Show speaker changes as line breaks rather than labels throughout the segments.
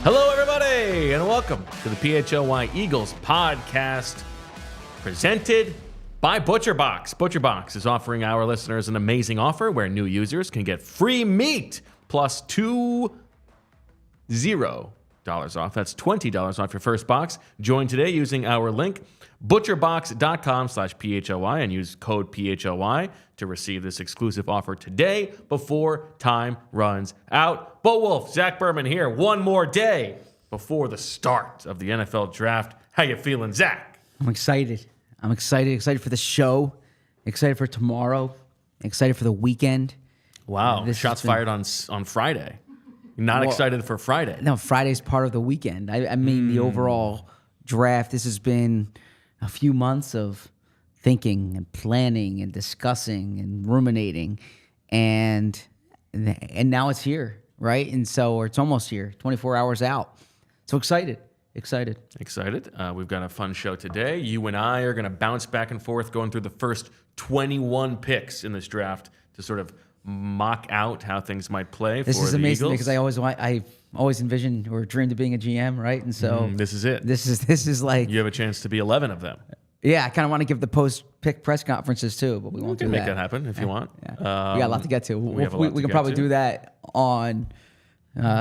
Hello, everybody, and welcome to the PHLY Eagles podcast presented by ButcherBox. ButcherBox is offering our listeners an amazing offer where new users can get free meat plus $20 off. That's $20 off your first box. Join today using our link, butcherbox.com/PHLY, and use code PHLY to receive this exclusive offer today before time runs out. Bo Wulf, Zach Berman here, one more day before the start of the NFL draft. How you feeling, Zach?
I'm excited. Excited for the show. Excited for tomorrow. Excited for the weekend.
Wow, shots fired on Friday. Not excited for Friday.
No, Friday's part of the weekend. I mean, the overall draft, this has been a few months of thinking and planning and discussing and ruminating, and now it's here, right? And so it's almost here, 24 hours out. So excited.
We've got a fun show today. You and I are going to bounce back and forth going through the first 21 picks in this draft to sort of mock out how things might play for the Eagles.
This is amazing because I always envisioned or dreamed of being a GM, right? And so
this is it.
This is like
you have a chance to be 11 of them.
Yeah, I kind of want to give the post-pick press conferences too, but we won't do that.
We can make that happen if you want.
Yeah. We got a lot to get to. We can probably do that on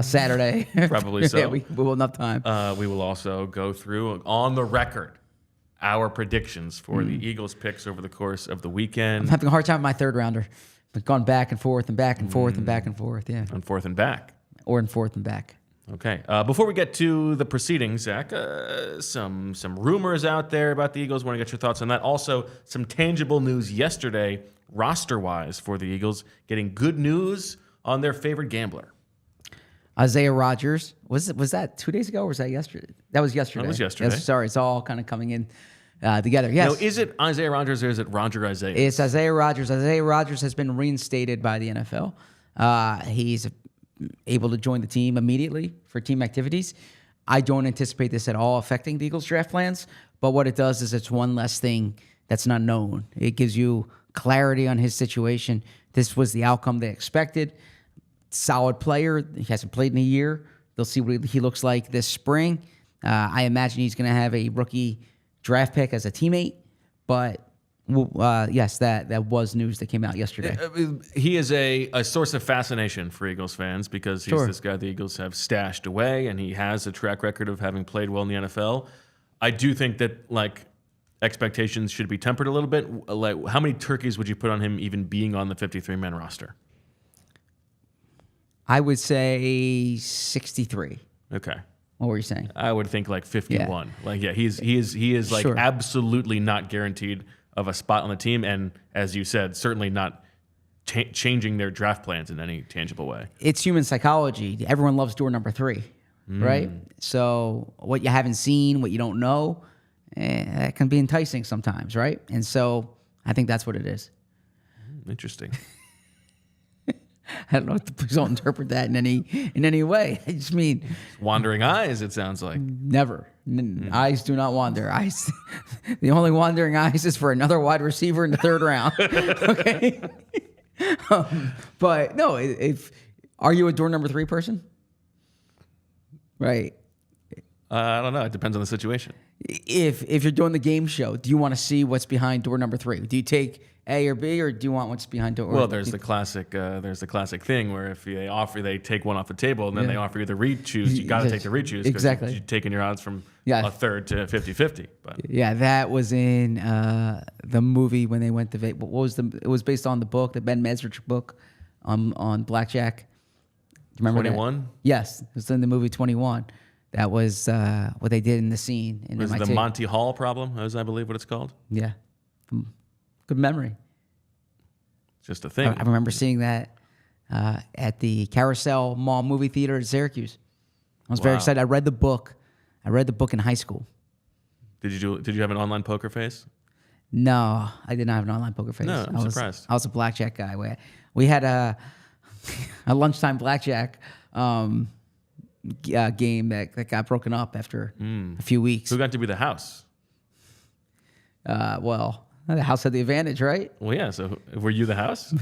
Saturday.
Probably so.
Yeah, we will have enough time.
We will also go through, on the record, our predictions for the Eagles picks over the course of the weekend.
I'm having a hard time with my third rounder. But gone back and forth and back and forth and back and forth, yeah.
On fourth and back.
Or in fourth and back.
Okay. Before we get to the proceedings, Zach, some rumors out there about the Eagles. Want to get your thoughts on that. Also, some tangible news yesterday, roster-wise, for the Eagles, getting good news on their favorite gambler.
Isaiah Rodgers. Was that 2 days ago or was that yesterday? That was yesterday.
That was yesterday.
Yes, sorry, it's all kind of coming in together. Yes.
Now, is it Isaiah Rodgers or is it Roger Isaiah?
It's Isaiah Rodgers. Isaiah Rodgers has been reinstated by the NFL. He's able to join the team immediately for team activities. I don't anticipate this at all affecting the Eagles draft plans, but what it does is it's one less thing that's not known. It gives you clarity on his situation. This was the outcome they expected. Solid player. He hasn't played in a year. They'll see what he looks like this spring. I imagine he's going to have a rookie draft pick as a teammate, but yes, that was news that came out yesterday.
He is a source of fascination for Eagles fans because he's this guy the Eagles have stashed away, and he has a track record of having played well in the NFL. I do think that expectations should be tempered a little bit. Like, how many turkeys would you put on him even being on the 53-man roster?
I would say 63.
Okay.
What were you saying?
I would think like 51. Yeah. He is like absolutely not guaranteed of a spot on the team, and as you said, certainly not changing their draft plans in any tangible way.
It's human psychology. Everyone loves door number 3, right? So what you haven't seen, what you don't know, that can be enticing sometimes, right? And so I think that's what it is.
Interesting.
I don't know. Please don't interpret that in any way. I just mean
wandering eyes. It sounds like
never. Eyes do not wander. Eyes. The only wandering eyes is for another wide receiver in the third round. Okay. But no. Are you a door number 3 person? Right.
I don't know. It depends on the situation.
If you're doing the game show, do you want to see what's behind door number 3? Do you take A or B, or do you want what's behind door?
Well, there's the classic thing where if they take one off the table and then they offer you the re-choose, you got to take the re-choose because you're taking your odds from a third to 50-50. But
yeah, that was in the movie when they went to Vegas. It was based on the book, the Ben Mesrich book on blackjack. Remember
21?
That? Yes, it was in the movie 21. That was what they did in the scene in
was
MIT.
The Monty Hall problem, as I believe what it's called?
Yeah. Good memory.
It's just a thing.
I remember seeing that at the Carousel Mall movie theater in Syracuse. I was very
Wow.
excited. I read the book. I read the book in high school.
Did you have an online poker face?
No, I did not have an online poker face.
No, I'm surprised.
I was a blackjack guy. We had a lunchtime blackjack game that got broken up after a few weeks.
Who got to be the house?
Well, the house had the advantage, right?
Well, yeah. So were you the house?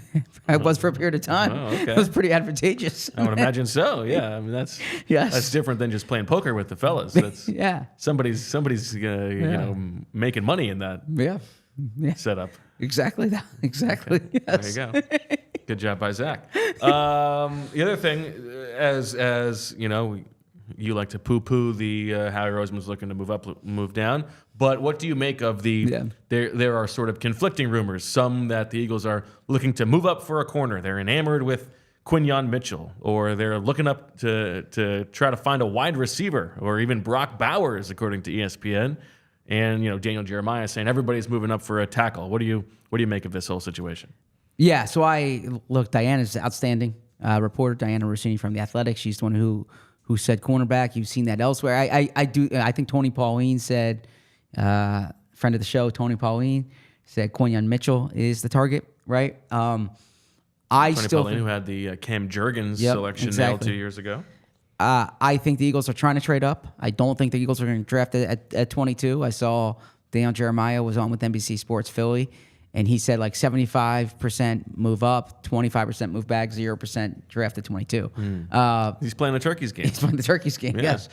I was for a period of time.
Oh, okay.
It was pretty advantageous.
I would imagine so. Yeah. I mean, that's different than just playing poker with the fellas. That's
Yeah.
Somebody's making money in that
Yeah.
setup.
Exactly that. Exactly. Yes.
There you go. Good job by Zach. The other thing, as you know, you like to poo-poo the Howie Roseman's looking to move up, move down. But what do you make of the? There are sort of conflicting rumors. Some that the Eagles are looking to move up for a corner. They're enamored with Quinyon Mitchell, or they're looking up to try to find a wide receiver, or even Brock Bowers, according to ESPN. And Daniel Jeremiah saying everybody's moving up for a tackle. What do you make of this whole situation?
Yeah. So Diana's outstanding reporter, Diana Rossini from The Athletic. She's the one who said cornerback. You've seen that elsewhere. I think Tony Pauline said, friend of the show, Tony Pauline said Quinyon Mitchell is the target, right?
Tony Pauline, who had the Cam Jurgens selection nailed 2 years ago.
I think the Eagles are trying to trade up. I don't think the Eagles are going to draft it at 22. I saw Daniel Jeremiah was on with NBC Sports Philly, and he said like 75% move up, 25% move back, 0% draft at 22.
He's playing the Turkeys game.
He's playing the Turkeys game, yes.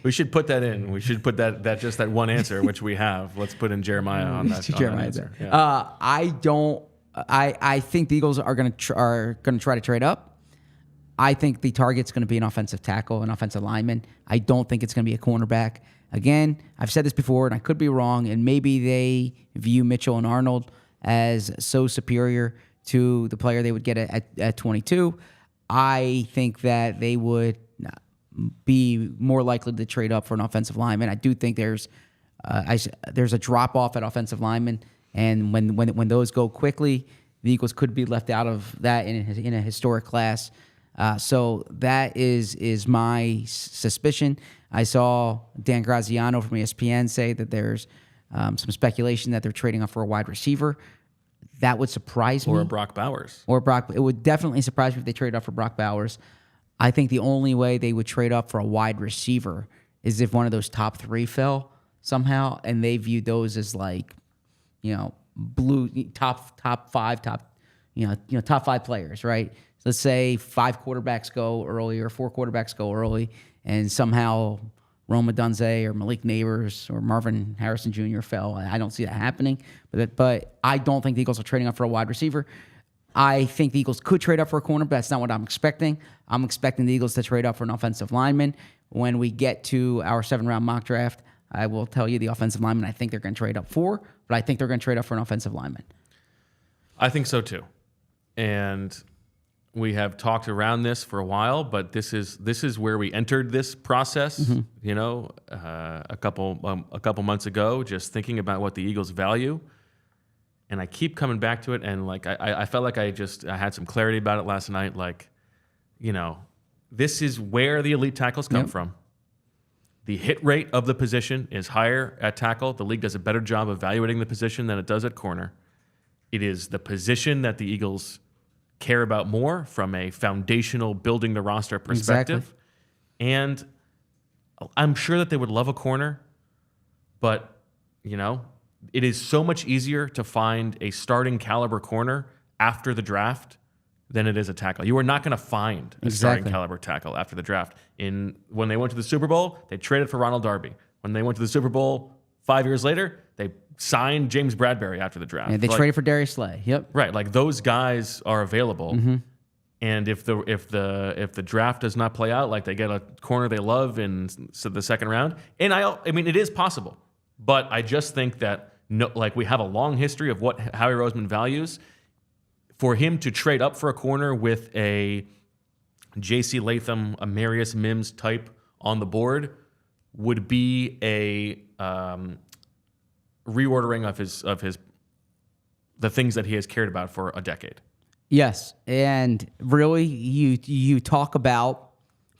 We should put that in. We should put that just that one answer, which we have. Let's put in Jeremiah on that answer. Yeah.
I think the Eagles are going to try to trade up. I think the target's going to be an offensive tackle, an offensive lineman. I don't think it's going to be a cornerback. Again, I've said this before, and I could be wrong, and maybe they view Mitchell and Arnold as so superior to the player they would get at 22. I think that they would be more likely to trade up for an offensive lineman. I do think there's a drop-off at offensive lineman, and when those go quickly, the Eagles could be left out of that in a historic class. So that is my suspicion. I saw Dan Graziano from ESPN say that there's some speculation that they're trading up for a wide receiver. That would surprise me.
Or Brock Bowers.
It would definitely surprise me if they traded up for Brock Bowers. I think the only way they would trade up for a wide receiver is if one of those top three fell somehow, and they viewed those as like, blue top five players, right? Let's say 5 quarterbacks go early or 4 quarterbacks go early, and somehow Rome Odunze or Malik Neighbors or Marvin Harrison Jr. fell. I don't see that happening, but I don't think the Eagles are trading up for a wide receiver. I think the Eagles could trade up for a corner, but that's not what I'm expecting. I'm expecting the Eagles to trade up for an offensive lineman. When we get to our 7-round mock draft, I will tell you the offensive lineman I think they're going to trade up for, but I think they're going to trade up for an offensive lineman.
I think so too. And we have talked around this for a while, but this is where we entered this process. A couple months ago, just thinking about what the Eagles value, and I keep coming back to it. And like I felt like I had some clarity about it last night. Like, this is where the elite tackles come from. The hit rate of the position is higher at tackle. The league does a better job evaluating the position than it does at corner. It is the position that the Eagles care about more from a foundational building the roster perspective. Exactly. And I'm sure that they would love a corner, but it is so much easier to find a starting caliber corner after the draft than it is a tackle. You are not going to find a starting caliber tackle after the draft. When they went to the Super Bowl, they traded for Ronald Darby. When they went to the Super Bowl 5 years later, they signed James Bradbury after the draft.
Yeah, they traded for Darius Slay. Yep.
Right, like those guys are available. Mm-hmm. And if the draft does not play out, like they get a corner they love in the second round, and I mean it is possible, but I just think that we have a long history of what Howie Roseman values. For him to trade up for a corner with a J.C. Latham, a Marius Mims type on the board would be a reordering of the things that he has cared about for a decade.
Yes, and really, you talk about,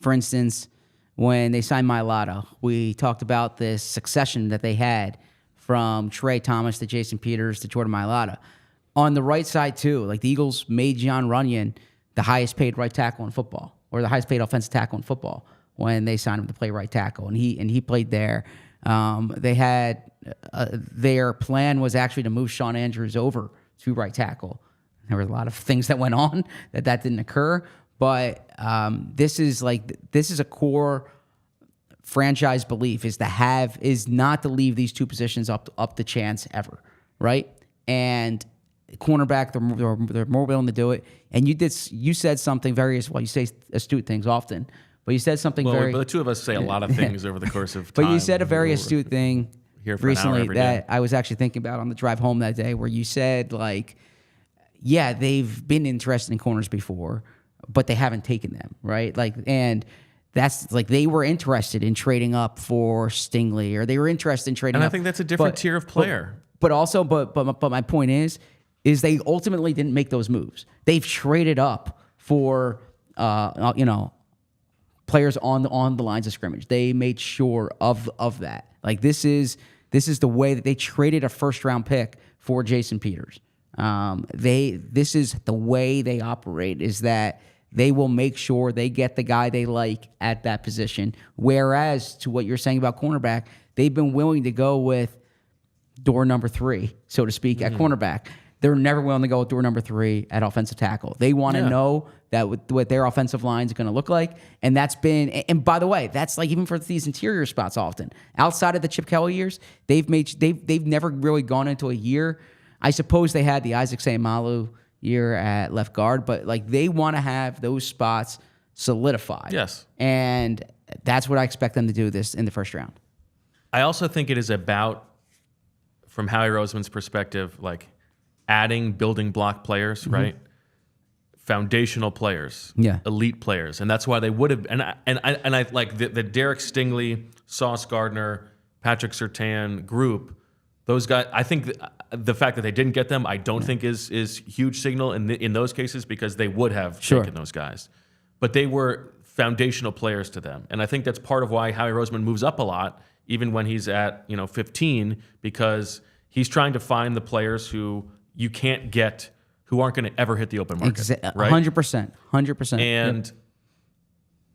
for instance, when they signed Mailata, we talked about this succession that they had from Trey Thomas to Jason Peters to Jordan Mailata. On the right side too, like the Eagles made John Runyon the highest paid right tackle in football, or the highest paid offensive tackle in football when they signed him to play right tackle, and he played there. They had their plan was actually to move Sean Andrews over to right tackle. There were a lot of things that went on that didn't occur, but this is a core franchise belief is not to leave these two positions up to chance ever, right? And cornerback, they're more willing to do it. And you said something very well. You say astute things often, but you said something
but the two of us say a lot of things over the course of time.
But you said a very astute thing recently that
day.
I was actually thinking about on the drive home that day, where you said yeah, they've been interested in corners before, but they haven't taken them, right? And that's they were interested in trading up for Stingley, or they were interested in trading up.
And I think that's a different tier of player.
But my point is they ultimately didn't make those moves. They've traded up for players on the lines of scrimmage. They made sure of that. This is the way that they traded a first round pick for Jason Peters. This is the way they operate, is that they will make sure they get the guy they like at that position. Whereas, to what you're saying about cornerback, they've been willing to go with door number 3, so to speak, at cornerback. They're never willing to go with door number 3 at offensive tackle. They want to know that what their offensive line is going to look like. And that's been, and by the way, that's even for these interior spots often. Outside of the Chip Kelly years, they've never really gone into a year. I suppose they had the Isaac Seumalo year at left guard, but they want to have those spots solidified.
Yes.
And that's what I expect them to do this in the first round.
I also think it is about, from Howie Roseman's perspective, adding building block players, right? Foundational players, elite players, and that's why they would have. And I like the Derek Stingley, Sauce Gardner, Patrick Surtain group. Those guys, I think the fact that they didn't get them, I don't think is huge signal in those cases, because they would have taken those guys, but they were foundational players to them, and I think that's part of why Howie Roseman moves up a lot, even when he's at 15, because he's trying to find the players who you can't get, who aren't going to ever hit the open market. Right?
100%.
And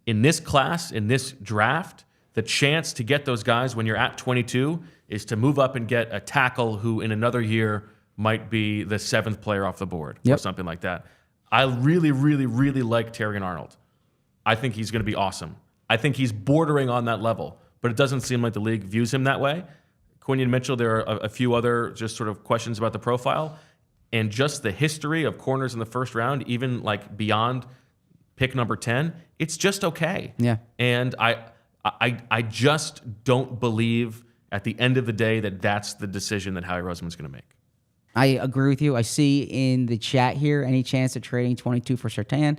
in this class, in this draft, the chance to get those guys when you're at 22 is to move up and get a tackle who in another year might be the 7th player off the board or something like that. I really, really, really like Terrion Arnold. I think he's going to be awesome. I think he's bordering on that level, but it doesn't seem like the league views him that way. Quinion Mitchell, there are a few other just sort of questions about the profile. And just the history of corners in the first round, even beyond pick number 10, it's just okay.
Yeah.
And I just don't believe at the end of the day that that's the decision that Howie Roseman's going to make.
I agree with you. I see in the chat here any chance of trading 22 for Surtain.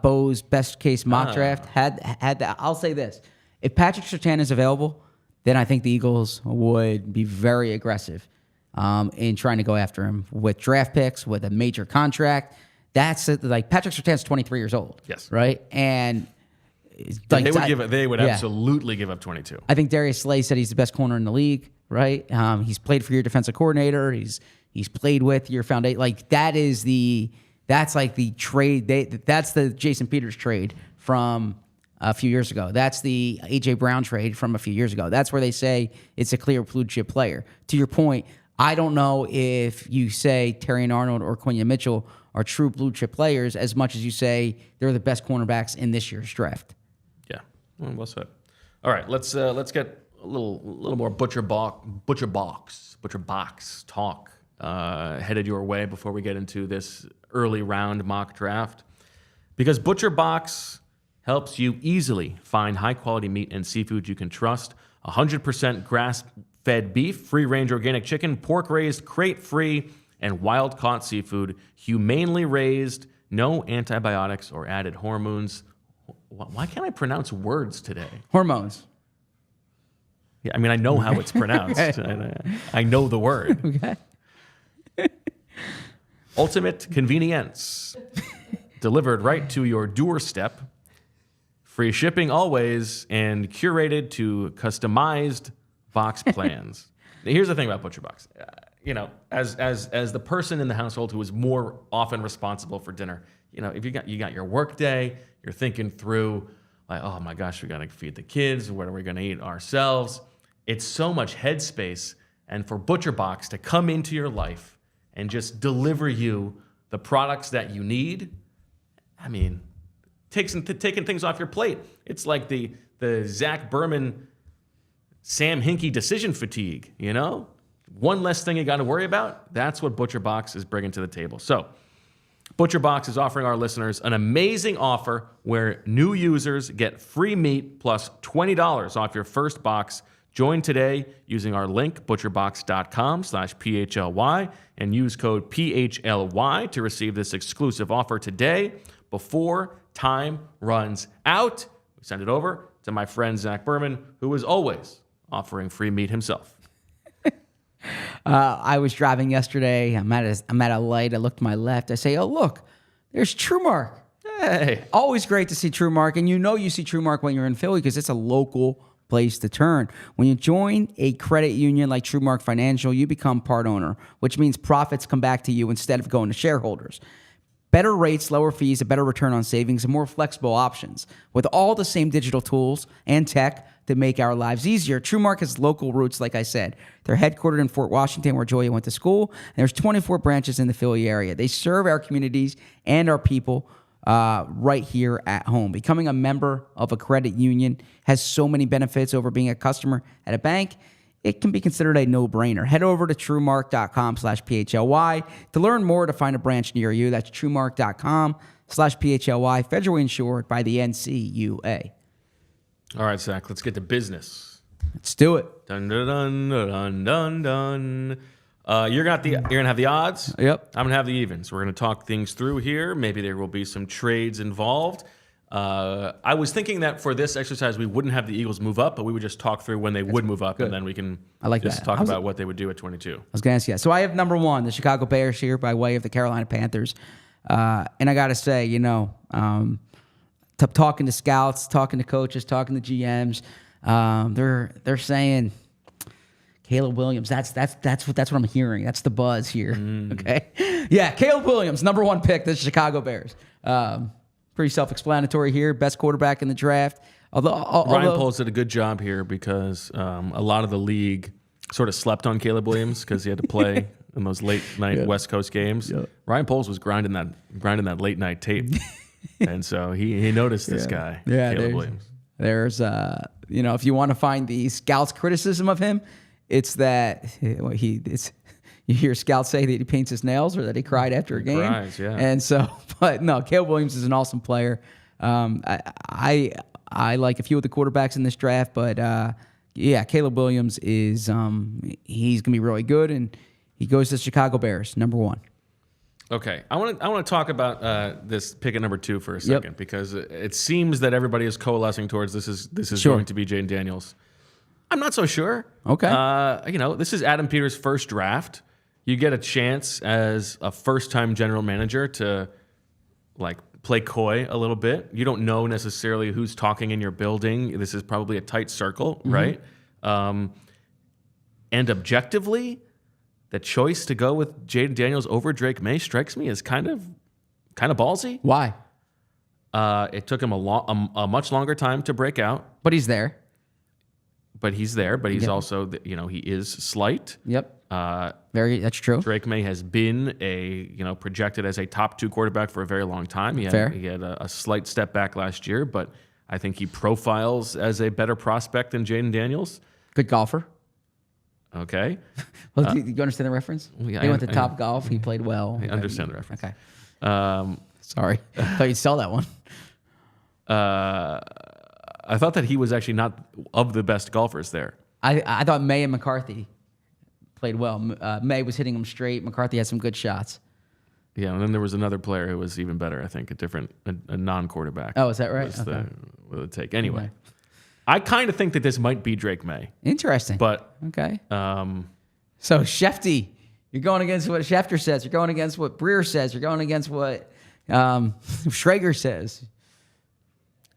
Bo's best case mock draft had that. I'll say this: if Patrick Surtain is available, then I think the Eagles would be very aggressive in trying to go after him with draft picks, with a major contract. That's Patrick Surtain's 23 years old.
Yes.
Right? And
they would absolutely give up 22.
I think Darius Slay said he's the best corner in the league, right? He's played for your defensive coordinator. He's played with your foundation. That's the trade. That's the Jason Peters trade from a few years ago. That's the A.J. Brown trade from a few years ago. That's where they say it's a clear blue chip player. To your point, I don't know if you say Terrion Arnold or Quinion Mitchell are true blue chip players as much as you say they're the best cornerbacks in this year's draft.
Yeah, well said. All right, let's get a little more butcher box talk headed your way before we get into this early round mock draft, because Butcher Box helps you easily find high-quality meat and seafood you can trust. 100% grass-fed beef, free-range organic chicken, pork-raised, crate-free, and wild-caught seafood, humanely raised, no antibiotics or added hormones. Why can't I pronounce words today?
Hormones.
Yeah, I mean, I know how it's pronounced. I know the word.
Okay.
Ultimate convenience. Delivered right to your doorstep. Free shipping always, and curated to customized box plans. Now, here's the thing about ButcherBox. As the person in the household who is more often responsible for dinner, if you got your work day, you're thinking through like, oh my gosh, we got to feed the kids. What are we going to eat ourselves? It's so much headspace, and for ButcherBox to come into your life and just deliver you the products that you need, I mean, taking things off your plate. It's like the Zach Berman, Sam Hinkie decision fatigue, One less thing you got to worry about. That's what ButcherBox is bringing to the table. So, ButcherBox is offering our listeners an amazing offer where new users get free meat plus $20 off your first box. Join today using our link, butcherbox.com/PHLY, and use code PHLY to receive this exclusive offer today before time runs out. We send it over to my friend Zach Berman, who is always offering free meat himself.
I was driving yesterday. I'm at a light. I look to my left. I say, oh, look, there's TrueMark.
Hey.
Always great to see TrueMark. And you see TrueMark when you're in Philly because it's a local place to turn. When you join a credit union like TrueMark Financial, you become part owner, which means profits come back to you instead of going to shareholders. Better rates, lower fees, a better return on savings, and more flexible options. With all the same digital tools and tech to make our lives easier. TrueMark has local roots, like I said. They're headquartered in Fort Washington, where Joya went to school. And there's 24 branches in the Philly area. They serve our communities and our people right here at home. Becoming a member of a credit union has so many benefits over being a customer at a bank. It can be considered a no-brainer. Head over to TrueMark.com/PHLY to learn more, to find a branch near you. That's TrueMark.com/PHLY, federally insured by the NCUA.
All right, Zach, let's get to business.
Let's do it.
Dun dun dun dun dun dun. You're gonna have the odds.
Yep.
I'm gonna have the evens. We're gonna talk things through here. Maybe there will be some trades involved. I was thinking that for this exercise we wouldn't have the Eagles move up, but we would just talk through when they would move up, and then we can talk about what they would do at 22.
I was going to ask you. So I have number 1, the Chicago Bears here by way of the Carolina Panthers. And I got to say, talking to scouts, talking to coaches, talking to GMs, they're saying Caleb Williams. That's what I'm hearing. That's the buzz here. Okay. Yeah, Caleb Williams, number 1 pick, the Chicago Bears. Pretty self-explanatory here. Best quarterback in the draft.
Ryan Poles did a good job here because a lot of the league sort of slept on Caleb Williams because he had to play in those late night West Coast games. Yeah. Ryan Poles was grinding that late night tape, and so he noticed this guy, Caleb Williams.
There's if you want to find the scouts' criticism of him, it's that you hear scouts say that he paints his nails or that he cried after a game.
Cries, yeah.
And so, but no, Caleb Williams is an awesome player. I like a few of the quarterbacks in this draft, but Caleb Williams is he's gonna be really good, and he goes to the Chicago Bears, number 1.
Okay, I want to talk about this pick at number 2 for a second because it seems that everybody is coalescing towards this is going to be Jaden Daniels. I'm not so sure.
Okay,
this is Adam Peters' first draft. You get a chance as a first-time general manager to play coy a little bit. You don't know necessarily who's talking in your building. This is probably a tight circle, right? And objectively, the choice to go with Jaden Daniels over Drake May strikes me as kind of ballsy.
Why?
It took him a much longer time to break out.
But he's there.
But he's also, he is slight.
Yep. That's true.
Drake May has been projected as a top 2 quarterback for a very long time. He had a slight step back last year, but I think he profiles as a better prospect than Jaden Daniels.
Good golfer.
Okay.
Well, do you understand the reference?
Yeah,
he went to Top Golf. He played well.
I understand the reference.
Okay. Sorry. I thought you'd sell that one.
I thought that he was actually not of the best golfers there.
I thought May and McCarthy played well. May was hitting them straight. McCarthy had some good shots.
Yeah, and then there was another player who was even better, I think, a non-quarterback.
Oh, is that right?
Was the take. Anyway, I kind of think that this might be Drake May.
Interesting.
But
okay. So Shefty, You're going against what Schefter says. You're going against what Breer says. You're going against what Schrager says.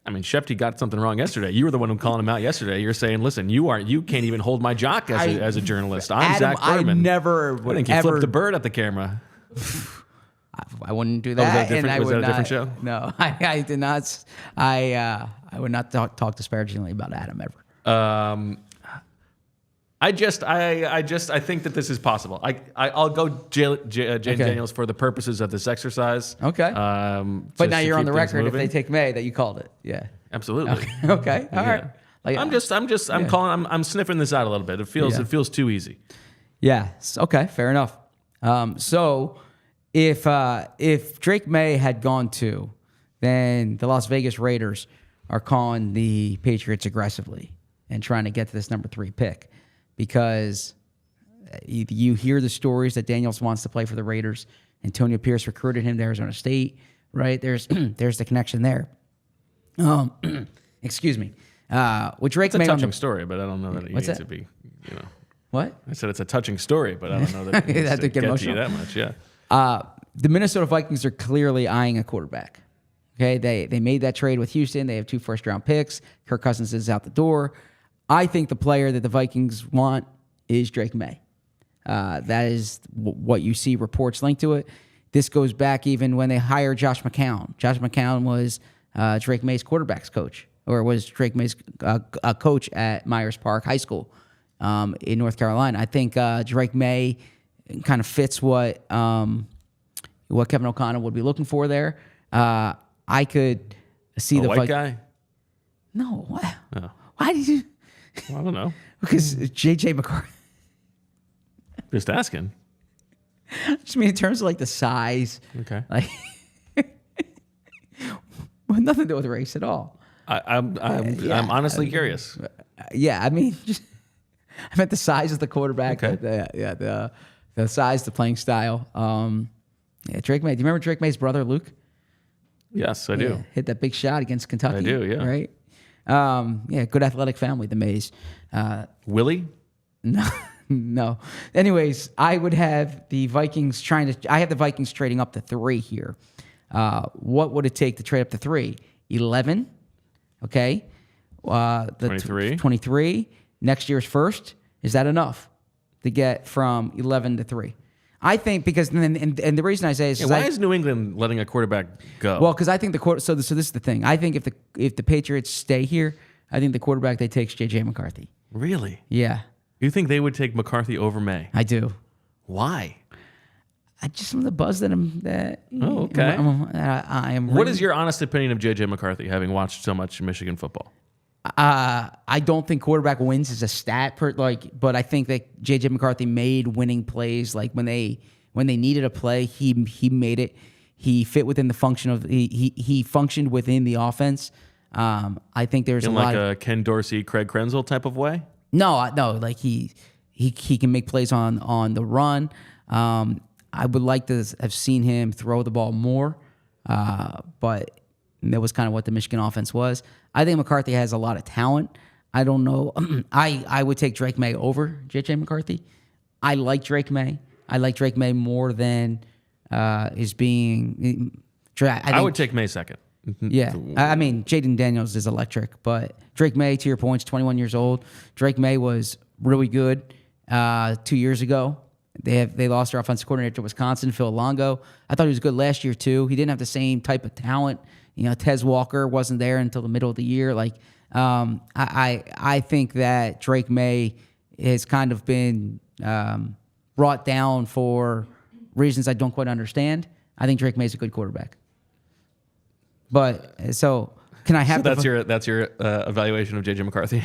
I mean, Shefty got something wrong yesterday. You were the one who calling him out yesterday. You're saying, "Listen, you can't even hold my jock as a journalist. I'm
Adam,
Zach Berman."
I
think you flipped the bird at the camera.
I wouldn't do that.
Was that a different show?
No, I did not. I would not talk disparagingly about Adam ever.
I think that this is possible. I'll go Jay Daniels for the purposes of this exercise.
Okay. But now you're on the record if they take May that you called it. Yeah.
Absolutely.
Okay. All right. Like,
I'm sniffing this out a little bit. It feels too easy.
Yeah. Okay. Fair enough. So if Drake May had gone to, then the Las Vegas Raiders are calling the Patriots aggressively and trying to get to this number 3 pick. Because you hear the stories that Daniels wants to play for the Raiders. Antonio Pierce recruited him to Arizona State, right? There's the connection there. Excuse me. With Drake May,
it's a touching story, but I don't know that it needs to be.
What?
I said it's a touching story, but I don't know that it needs to get to you that much. Yeah.
The Minnesota Vikings are clearly eyeing a quarterback. Okay, they made that trade with Houston. They have 2 first-round picks. Kirk Cousins is out the door. I think the player that the Vikings want is Drake May. That is what you see reports linked to it. This goes back even when they hired Josh McCown. Josh McCown was Drake May's quarterback's coach, or was Drake May's coach at Myers Park High School in North Carolina. I think Drake May kind of fits what Kevin O'Connell would be looking for there. I could see the
white guy.
No, why?
Oh.
Why did you?
Well, I don't know.
Because J.J. McCarthy.
Just asking.
Just mean in terms of like the size.
Okay.
Like, well, nothing to do with race at all.
I'm honestly curious.
Yeah, I mean, I meant the size of the quarterback.
Okay.
The size, the playing style. Drake May. Do you remember Drake May's brother, Luke?
Yes, I do.
Hit that big shot against Kentucky.
I do, yeah.
Right? Good athletic family, the Mays.
Willie?
No. Anyways, I would have the Vikings I have the Vikings trading up to 3 here. What would it take to trade up to 3? 11. Okay.
23.
23. Next year's first. Is that enough to get from 11 to 3? I think because and the reason I say is
why is New England letting a quarterback go?
Well, because I think so this is the thing. I think if the Patriots stay here, I think the quarterback they take is J.J. McCarthy.
Really?
Yeah.
You think they would take McCarthy over May?
I do.
Why?
I just some of the buzz that I'm.
Oh, okay.
I am.
What is your honest opinion of J.J. McCarthy, having watched so much Michigan football?
I don't think quarterback wins is a stat but I think that J.J. McCarthy made winning plays. Like when they needed a play, he made it. He fit within the function of he functioned within the offense. I think there's
in
a lot
like a Ken Dorsey, Craig Krenzel type of way.
No. Like he can make plays on the run. I would like to have seen him throw the ball more, but that was kind of what the Michigan offense was. I think McCarthy has a lot of talent. I don't know. I would take Drake May over J.J. McCarthy. I like Drake May. I like Drake May more than is being drafted.
I would take May second.
Yeah. I mean, Jaden Daniels is electric, but Drake May, to your point, is 21 years old. Drake May was really good 2 years ago. They lost their offensive coordinator to Wisconsin, Phil Longo. I thought he was good last year, too. He didn't have the same type of talent. Tez Walker wasn't there until the middle of the year. Like, I think that Drake May has kind of been brought down for reasons I don't quite understand. I think Drake May is a good quarterback. But so can I have?
So that's your evaluation of J.J. McCarthy.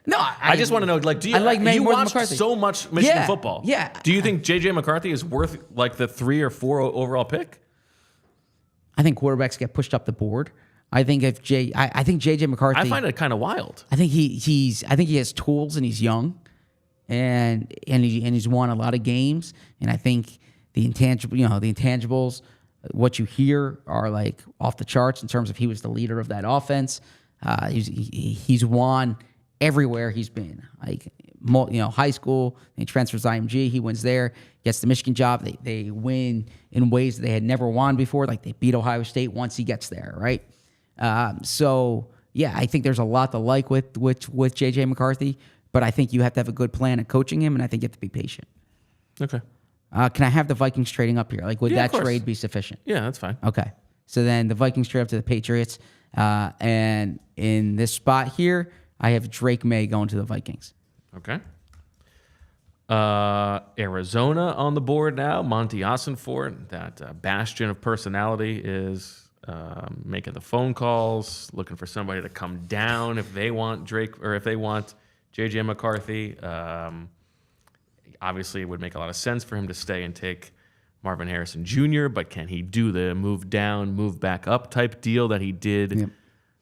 No,
I just want to know. Like, do you?
I like May
you
more than
watched
McCarthy.
so much Michigan football.
Yeah.
Do you think J.J. McCarthy is worth like the 3 or 4 overall pick?
I think quarterbacks get pushed up the board. I think I think J.J. McCarthy.
I find it kind of wild.
I think I think he has tools and he's young, and he's won a lot of games. And I think the intangibles, what you hear are like off the charts in terms of he was the leader of that offense. He's won everywhere he's been. Like, high school, he transfers to IMG, he wins there, gets the Michigan job. They win in ways that they had never won before. Like, they beat Ohio State once he gets there, right? So, yeah, I think there's a lot to like with J.J. McCarthy, but I think you have to have a good plan at coaching him, and I think you have to be patient.
Okay.
Can I have the Vikings trading up here? Like, would that
of course.
trade be sufficient?
Yeah, that's fine.
Okay. So then the Vikings trade up to the Patriots. And in this spot here, I have Drake May going to the Vikings.
Okay. Arizona on the board now. Monty Ossenfort, that bastion of personality, is making the phone calls, looking for somebody to come down if they want Drake or if they want J.J. McCarthy. Obviously, it would make a lot of sense for him to stay and take Marvin Harrison Jr., but can he do the move down, move back up type deal that he did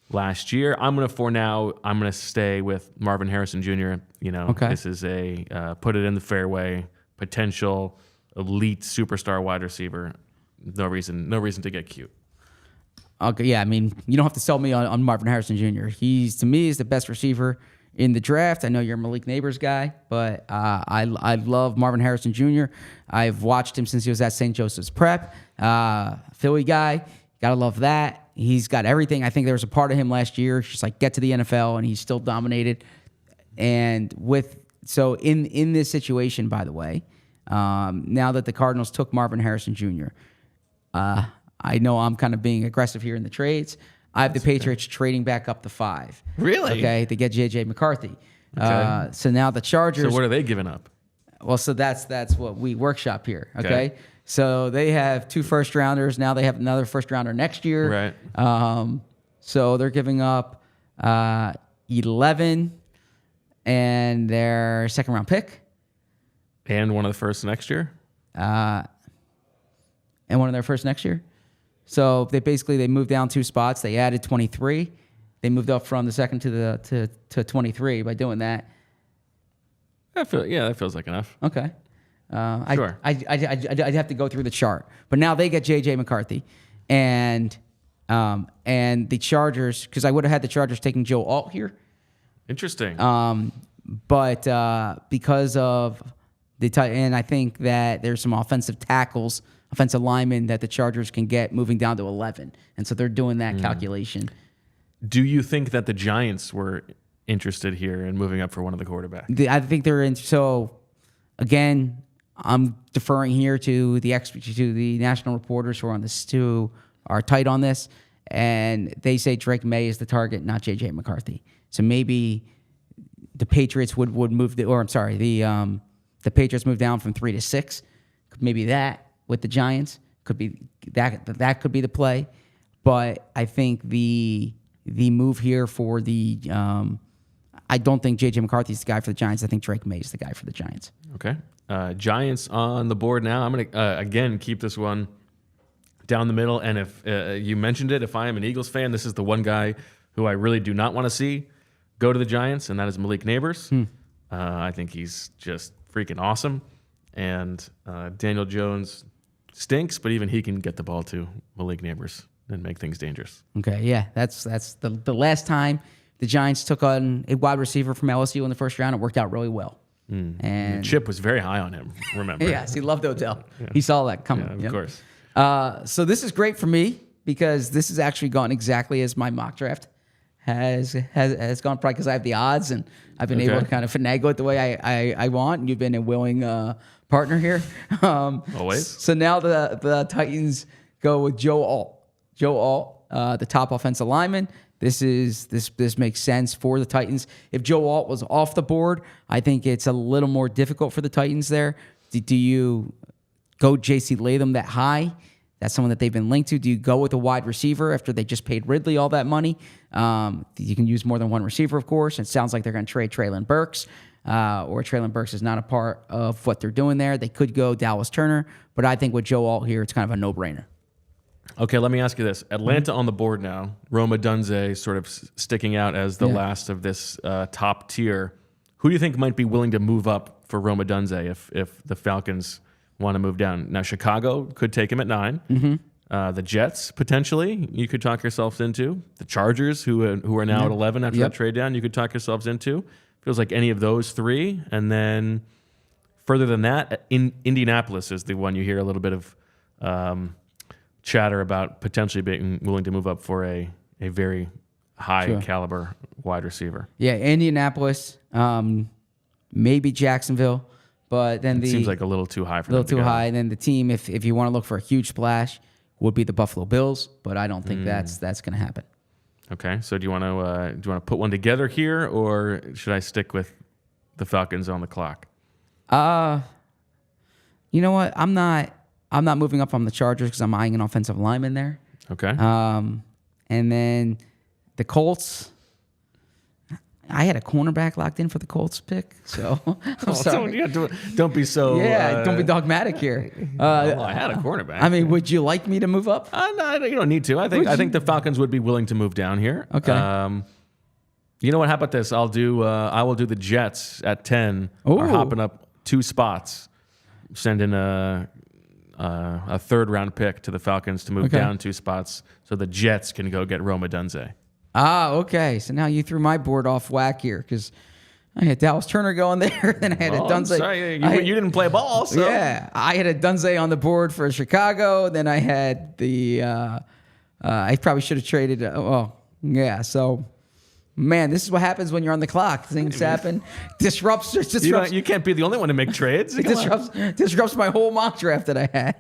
last year? I'm going to stay with Marvin Harrison Jr. This is a put it in the fairway, potential elite superstar wide receiver. No reason to get cute.
Okay, yeah, I mean, you don't have to sell me on Marvin Harrison Jr. He's, to me, is the best receiver in the draft. I know you're a Malik Neighbors guy, but I love Marvin Harrison Jr. I've watched him since he was at St. Joseph's Prep. Philly guy, gotta love that. He's got everything. I think there was a part of him last year, just like get to the NFL, and he still dominated. And so in this situation, by the way, now that the Cardinals took Marvin Harrison Jr., I know I'm kind of being aggressive here in the trades. I have the Patriots trading back up to 5.
Really?
Okay, to get J.J. McCarthy.
Okay.
So now the Chargers.
So what are they giving up?
Well, so that's what we workshop here. Okay. So they have 2 first-rounders. Now they have another first-rounder next year.
Right.
So they're giving up 11 and their second-round pick.
And one of the first next year?
And one of their first next year. So they moved down 2 spots. They added 23. They moved up from the second to 23 by doing that.
That feels like enough.
Okay.
Sure.
I'd have to go through the chart, but now they get J.J. McCarthy, and the Chargers, because I would have had the Chargers taking Joe Alt here.
Interesting.
But because of the tight end, I think that there's some offensive linemen that the Chargers can get moving down to 11, and so they're doing that calculation.
Do you think that the Giants were interested here in moving up for one of the quarterbacks?
I think they're in. So again, I'm deferring here to the national reporters who are on this, who are tight on this, and they say Drake May is the target, not J.J. McCarthy. So maybe the Patriots would move the Patriots move down from 3 to 6. Maybe that with the Giants could be that could be the play, but I think the move here for the I don't think J.J. McCarthy is the guy for the Giants. I think Drake May is the guy for the Giants.
Okay. Giants on the board now. I'm going to, again, keep this one down the middle. And if you mentioned it, if I am an Eagles fan, this is the one guy who I really do not want to see go to the Giants, and that is Malik Neighbors. I think he's just freaking awesome. And Daniel Jones stinks, but even he can get the ball to Malik Neighbors and make things dangerous.
Okay, yeah, that's the last time the Giants took on a wide receiver from LSU in the first round. It worked out really well. And
Chip was very high on him, remember?
Yes, he loved Odell. Yeah. He saw that coming.
Yeah, of course.
So this is great for me because this has actually gone exactly as my mock draft has gone, probably because I have the odds and I've been able to kind of finagle it the way I want. And you've been a willing partner here.
Always.
So now the Titans go with Joe Alt. Joe Alt, the top offensive lineman. This makes sense for the Titans. If Joe Alt was off the board, I think it's a little more difficult for the Titans there. Do you go J.C. Latham that high? That's someone that they've been linked to. Do you go with a wide receiver after they just paid Ridley all that money? You can use more than one receiver, of course. It sounds like they're going to trade Traylon Burks, or Traylon Burks is not a part of what they're doing there. They could go Dallas Turner, but I think with Joe Alt here, it's kind of a no-brainer.
Okay, let me ask you this. Atlanta on the board now. Roma Dunze sort of sticking out as the last of this top tier. Who do you think might be willing to move up for Roma Dunze if the Falcons want to move down? Now, Chicago could take him at 9. The Jets, potentially, you could talk yourselves into. The Chargers, who are now at 11 after that trade down, you could talk yourselves into. Feels like any of those three. And then further than that, Indianapolis is the one you hear a little bit of chatter about potentially being willing to move up for a very high caliber wide receiver.
Yeah, Indianapolis, maybe Jacksonville, but then
it seems like a little too high for them.
A little too high. And then the team, if you want to look for a huge splash, would be the Buffalo Bills, but I don't think that's going to happen.
Okay, so do you want to put one together here, or should I stick with the Falcons on the clock?
You know what? I'm not moving up on the Chargers because I'm eyeing an offensive lineman there.
Okay.
And then the Colts. I had a cornerback locked in for the Colts pick, so I'm sorry.
Don't be so.
Don't be dogmatic here.
I had a cornerback.
I mean, would you like me to move up?
No, you don't need to. I think the Falcons would be willing to move down here.
Okay.
You know what? How about this? I will do the Jets at 10. Are hopping up 2 spots, sending a 3rd round pick to the Falcons to move down 2 spots, so the Jets can go get Rome Odunze.
Okay. So now you threw my board off whack here because I had Dallas Turner going there, then I had Odunze.
Sorry, you didn't play ball. So.
Yeah, I had Odunze on the board for Chicago. Then I had the. I probably should have traded. So. Man, this is what happens when you're on the clock. Things happen. Disrupts.
You can't be the only one to make trades.
Disrupts my whole mock draft that I had.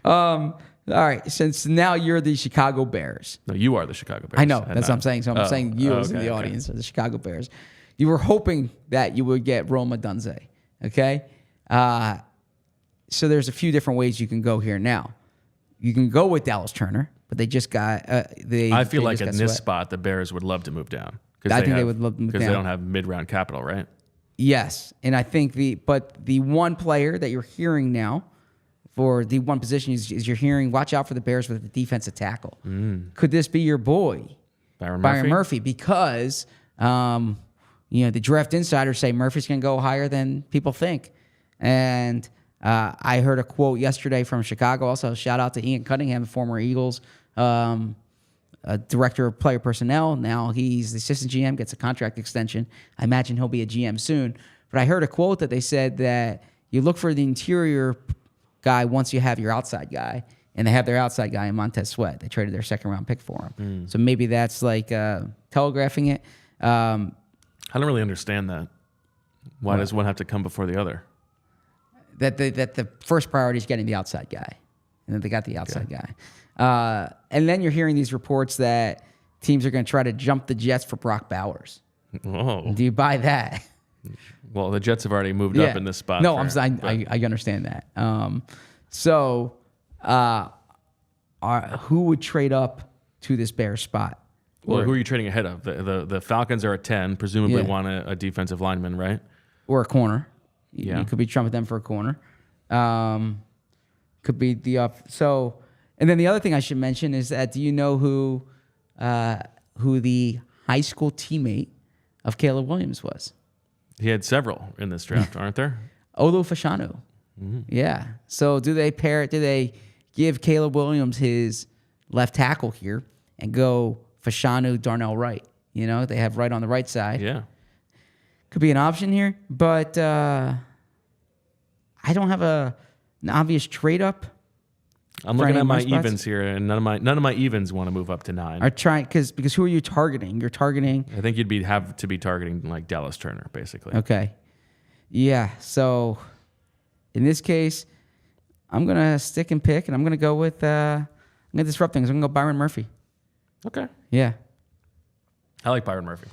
All right, since now you're the Chicago Bears.
No, you are the Chicago Bears.
I know. That's what I'm saying. So I'm saying you as in the audience are the Chicago Bears. You were hoping that you would get Rome Odunze. Okay? So there's a few different ways you can go here. Now, you can go with Dallas Turner. But they just got
I feel like in this spot, the Bears would love to move down.
I think they would love to move down.
Because they don't have mid-round capital, right?
Yes. And I think the one player that you're hearing now for the one position is you're hearing, watch out for the Bears with the defensive tackle. Could this be your boy, Byron Murphy? Because the draft insiders say Murphy's going to go higher than people think. And I heard a quote yesterday from Chicago. Also, shout out to Ian Cunningham, former Eagles director of player personnel. Now he's the assistant GM, gets a contract extension. I imagine he'll be a GM soon. But I heard a quote that they said that you look for the interior guy once you have your outside guy. And they have their outside guy in Montez Sweat. They traded their 2nd-round pick for him. So maybe that's like telegraphing it.
I don't really understand that. Why does one have to come before the other?
That the first priority is getting the outside guy. And then they got the outside guy. And then you're hearing these reports that teams are going to try to jump the Jets for Brock Bowers.
Whoa.
Do you buy that?
Well, the Jets have already moved up in this spot.
No, I understand that. Who would trade up to this Bears spot?
Well, who are you trading ahead of? The Falcons are at 10, presumably want a defensive lineman, right?
Or a corner.
Yeah.
You could be trumping them for a corner. Could be the up. So, and then the other thing I should mention is that do you know who the high school teammate of Caleb Williams was?
He had several in this draft, aren't there?
Olu Fashanu. Yeah. So do they give Caleb Williams his left tackle here and go Fashanu, Darnell Wright? You know, they have Wright on the right side.
Yeah.
Could be an option here, but I don't have an obvious trade up.
I'm looking at my evens here, and none of my evens want to move up to 9.
Are trying because who are you targeting? You're targeting.
I think you'd have to be targeting like Dallas Turner, basically.
Okay. Yeah. So in this case, I'm gonna stick and pick, and I'm gonna go with. I'm gonna disrupt things. I'm gonna go Byron Murphy.
Okay.
Yeah.
I like Byron Murphy.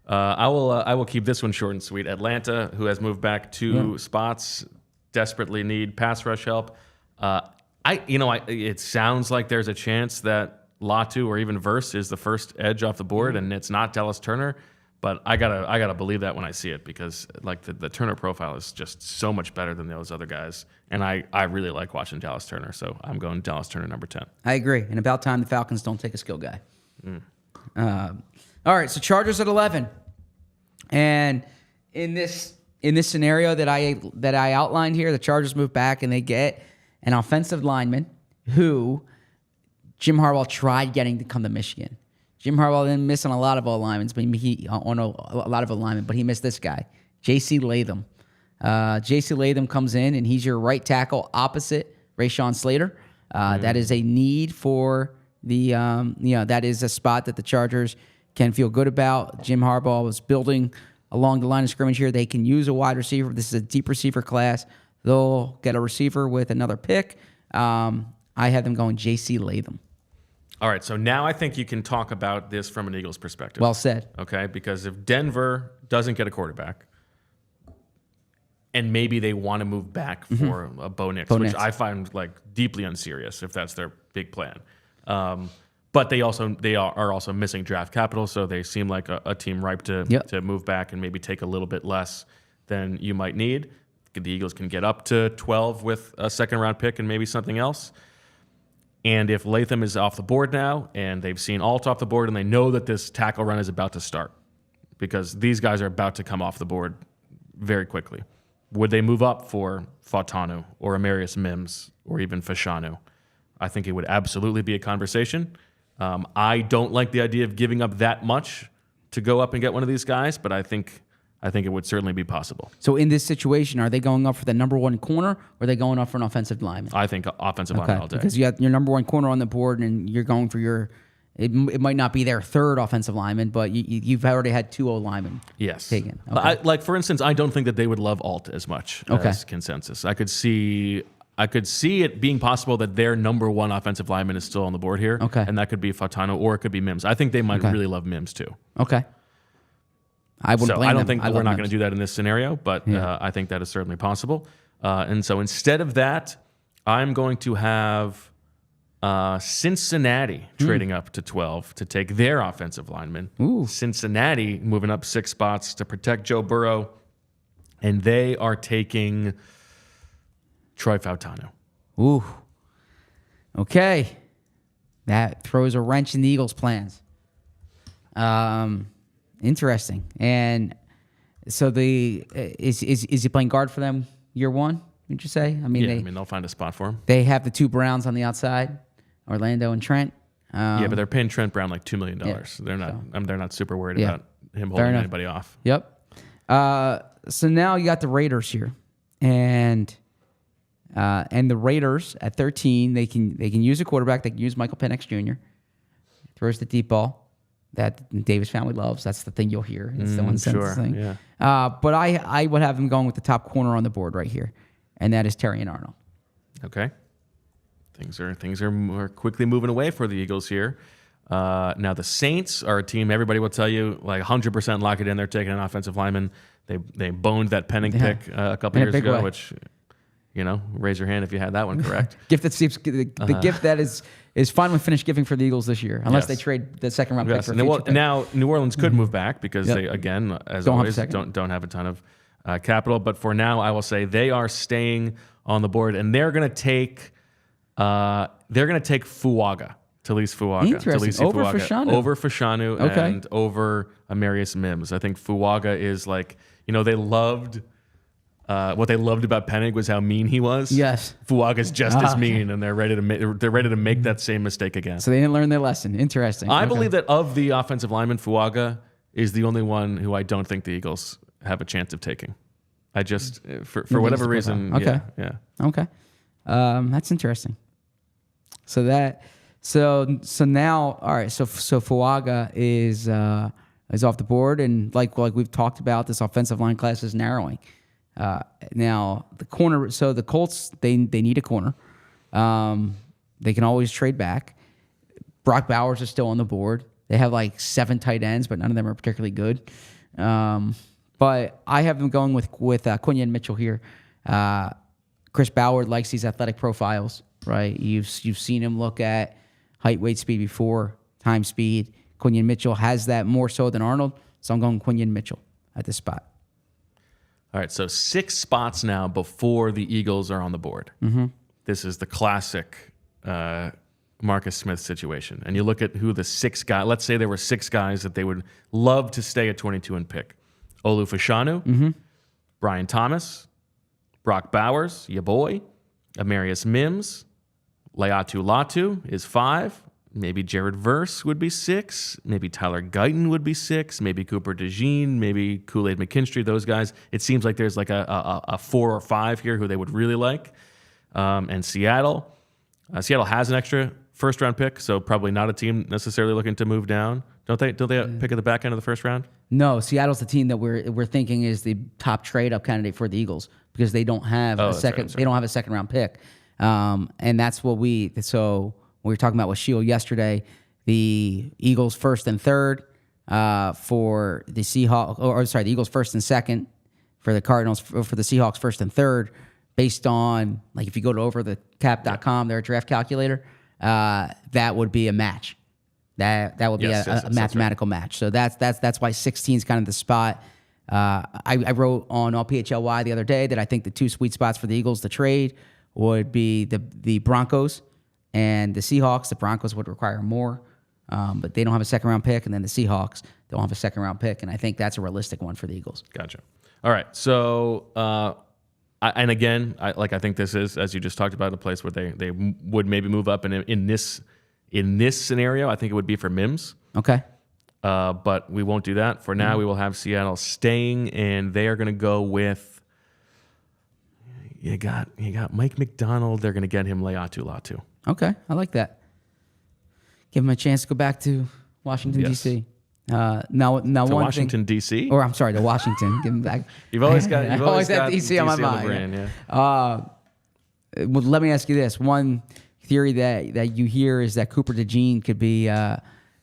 I will keep this one short and sweet. Atlanta, who has moved back 2 spots, desperately need pass rush help. It sounds like there's a chance that Latu or even Verse is the first edge off the board, and it's not Dallas Turner. But I gotta believe that when I see it, because like the Turner profile is just so much better than those other guys, and I really like watching Dallas Turner. So I'm going Dallas Turner number 10. I
agree, and about time the Falcons don't take a skill guy. All right, so Chargers at 11, and in this scenario that I outlined here, the Chargers move back and they get an offensive lineman who Jim Harbaugh tried getting to come to Michigan. Jim Harbaugh didn't miss on a lot of alignments, but he missed this guy, J.C. Latham. J.C. Latham comes in, and he's your right tackle opposite Rashawn Slater. That is a need for the, that is a spot that the Chargers can feel good about. Jim Harbaugh was building along the line of scrimmage here. They can use a wide receiver. This is a deep receiver class. They'll get a receiver with another pick. I have them going J.C. Latham.
All right, so now I think you can talk about this from an Eagles perspective.
Well said.
Okay, because if Denver doesn't get a quarterback, and maybe they want to move back for a Bo Nix, which I find like deeply unserious if that's their big plan. But they are also missing draft capital, so they seem like a team ripe to move back and maybe take a little bit less than you might need. The Eagles can get up to 12 with a second-round pick and maybe something else. And if Latham is off the board now, and they've seen Alt off the board, and they know that this tackle run is about to start, because these guys are about to come off the board very quickly, would they move up for Fautanu or Amarius Mims or even Fashanu? I think it would absolutely be a conversation. I don't like the idea of giving up that much to go up and get one of these guys, but I think it would certainly be possible.
So in this situation, are they going up for the number one corner, or are they going up for an offensive lineman?
I think offensive lineman all day.
Because you have your number one corner on the board, and you're going for your. It might not be their third offensive lineman, but you've already had 2 O linemen.
Yes.
Taken. Okay.
For instance, I don't think that they would love Alt as much as consensus. I could see it being possible that their number one offensive lineman is still on the board here.
Okay.
And that could be Fautanu, or it could be Mims. I think they might really love Mims too.
Okay. I don't
think we're not going to do that in this scenario, but I think that is certainly possible. And so instead of that, I'm going to have Cincinnati trading up to 12 to take their offensive lineman.
Ooh.
Cincinnati moving up 6 spots to protect Joe Burrow, and they are taking Troy Fautanu.
Ooh. Okay. That throws a wrench in the Eagles' plans. Interesting. And so is he playing guard for them year one, would you say? I mean,
they'll find a spot for him.
They have the 2 Browns on the outside, Orlando and Trent.
But they're paying Trent Brown like $2 million. Yeah, they're not super worried about him holding anybody off.
Yep. So now you got the Raiders here, and the Raiders at 13, they can use a quarterback. They can use Michael Penix Jr. Throws the deep ball that the Davis family loves. That's the thing you'll hear. It's the one sentence thing. Yeah. But I would have him going with the top corner on the board right here, and that is Terrion Arnold.
Okay. Things are more quickly moving away for the Eagles here. Now the Saints are a team everybody will tell you like 100% lock it in. They're taking an offensive lineman. They boned that Penning pick a couple years ago, which raise your hand if you had that one correct.
Gift that seems the gift that is finally finished giving for the Eagles this year, unless they trade the second round pick for future pick.
Now New Orleans could move back because they again, as always, don't have a ton of capital. But for now, I will say they are staying on the board, and they're going to take Fuaga. Talise Fuaga.
Interesting. Over Fashanu.
Over Fashanu and over Amarius Mims. I think Fuaga is like, they loved what they loved about Penning was how mean he was.
Yes.
Fuaga's just as mean, and they're ready to make that same mistake again.
So they didn't learn their lesson. Interesting.
I believe that of the offensive linemen, Fuaga is the only one who I don't think the Eagles have a chance of taking. I just, for whatever reason,
Okay.
Okay.
That's interesting. So now, all right. So Fuaga is off the board, and like we've talked about, this offensive line class is narrowing. Now the corner. So the Colts they need a corner. They can always trade back. Brock Bowers is still on the board. They have like 7 tight ends, but none of them are particularly good. But I have them going with Quinyon Mitchell here. Chris Ballard likes these athletic profiles, right? You've seen him look at height, weight, speed before, time, speed. Quinyon Mitchell has that more so than Arnold, so I'm going Quinyon Mitchell at this spot.
All right, so 6 spots now before the Eagles are on the board. Mm-hmm. This is the classic Marcus Smith situation. And you look at who the 6 guys, let's say there were 6 guys that they would love to stay at 22 and pick. Olu Fashanu, Brian Thomas, Brock Bowers, ya boy, Amarius Mims, Laiatu Latu is 5. Maybe Jared Verse would be 6. Maybe Tyler Guyton would be 6. Maybe Cooper DeJean. Maybe Kool-Aid McKinstry. Those guys. It seems like there's like a 4 or 5 here who they would really like. And Seattle. Seattle has an extra first-round pick, so probably not a team necessarily looking to move down. Don't they pick at the back end of the first round?
No, Seattle's the team that we're thinking is the top trade-up candidate for the Eagles because they don't have a second. They don't have a second-round pick, and that's what we. So we were talking about with Shield yesterday. The Eagles first and third for the Seahawks, or sorry, the Eagles first and second for the Cardinals. For the Seahawks first and third, based on like if you go to overthecap.com, their draft calculator. That would be a match. That would be a mathematical match. So that's why 16 is kind of the spot. I wrote on PHLY the other day that I think the 2 sweet spots for the Eagles to trade would be the Broncos and the Seahawks. The Broncos would require more, but they don't have a second-round pick, and then the Seahawks don't have a second-round pick, and I think that's a realistic one for the Eagles.
Gotcha. All right, so... and again, I think this is, as you just talked about, a place where they would maybe move up. And in this scenario, I think it would be for Mims.
Okay.
But we won't do that. For now, we will have Seattle staying, and they are going to go with, you got Mike McDonald. They're going to get him Laiatu Latu.
Okay, I like that. Give him a chance to go back to Washington, D.C. Now
to
one
Washington, D.C.?
Or I'm sorry, to Washington. Give him back.
You've always got
D.C. on my mind.
Brain,
yeah. Well, let me ask you this. One theory that you hear is that Cooper DeJean could be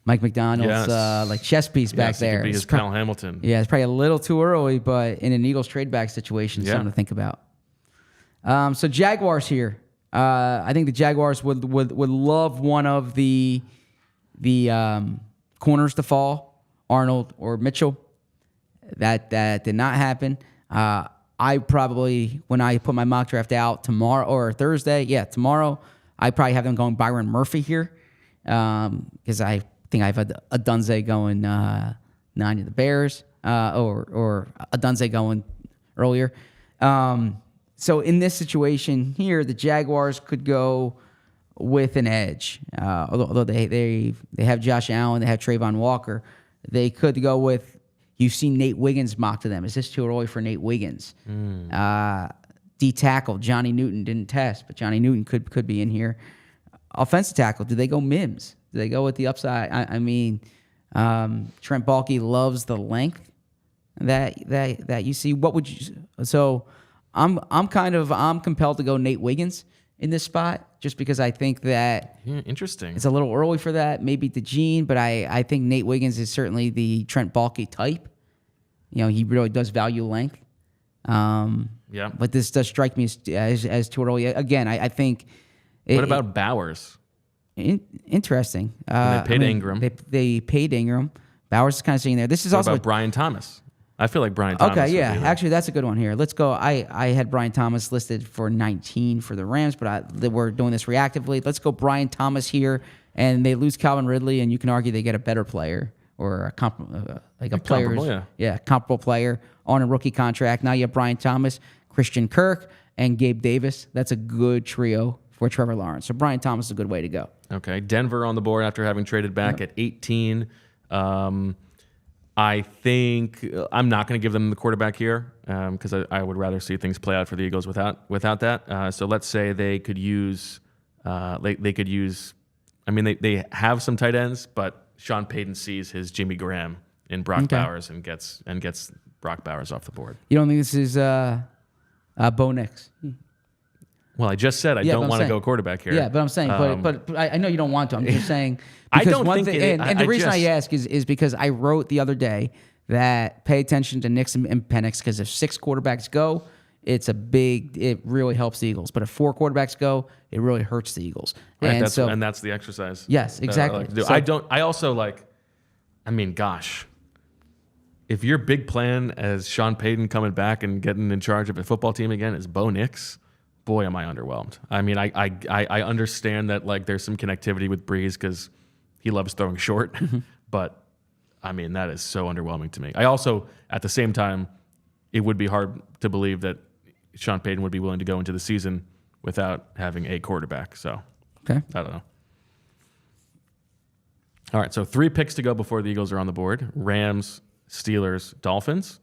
Mike McDonald's like chess piece back there.
Could be his pal Hamilton.
Yeah, it's probably a little too early, but in an Eagles trade back situation, something to think about. So Jaguars here. I think the Jaguars would love one of the corners to fall. Arnold or Mitchell. That did not happen. I probably, when I put my mock draft out tomorrow or Thursday, tomorrow, I probably have them going Byron Murphy here because I think I have a Dunze going 9 to the Bears or a Dunze going earlier. So in this situation here, the Jaguars could go with an edge. Although they have Josh Allen, they have Trayvon Walker. They could go with, you've seen Nate Wiggins mock to them. Is this too early for Nate Wiggins? D tackle, Johnny Newton didn't test, but Johnny Newton could be in here. Offensive tackle, do they go Mims? Do they go with the upside? I mean, Trent Baalke loves the length that you see. What would you? So I'm compelled to go Nate Wiggins in this spot, just because I think that
interesting.
It's a little early for that. Maybe DeJean, but I think Nate Wiggins is certainly the Trent Baalke type. You know, he really does value length. But this does strike me as too early. Again, I think.
What about Bowers?
Interesting.
They paid Ingram.
They paid Ingram. Bowers is kind of sitting there. This is
what
also
about Brian Thomas. I feel like Brian Thomas.
Okay, yeah. Actually, that's a good one here. Let's go. I had Brian Thomas listed for 19 for the Rams, but we're doing this reactively. Let's go Brian Thomas here, and they lose Calvin Ridley, and you can argue they get a better player or a comparable player on a rookie contract. Now you have Brian Thomas, Christian Kirk, and Gabe Davis. That's a good trio for Trevor Lawrence. So Brian Thomas is a good way to go.
Okay, Denver on the board after having traded back at 18. I think I'm not going to give them the quarterback here because I would rather see things play out for the Eagles without that. So let's say they could use. I mean, they have some tight ends, but Sean Payton sees his Jimmy Graham in Brock Bowers and gets Brock Bowers off the board.
You don't think this is Bo Nix?
Well, I just said I don't want to go quarterback here.
Yeah, but I'm saying, but I know you don't want to. I'm just saying.
I don't think
and the reason I ask is because I wrote the other day that pay attention to Nix and Penix because if 6 quarterbacks go, it really helps the Eagles. But if 4 quarterbacks go, it really hurts the Eagles.
Right, and that's the exercise.
Yes, exactly.
Gosh. If your big plan as Sean Payton coming back and getting in charge of a football team again is Bo Nix, boy, am I underwhelmed. I mean, I understand that like there's some connectivity with Breeze because he loves throwing short, but I mean that is so underwhelming to me. I also, at the same time, it would be hard to believe that Sean Payton would be willing to go into the season without having a quarterback. So
Okay.
I don't know. All right, so 3 picks to go before the Eagles are on the board. Rams, Steelers, Dolphins.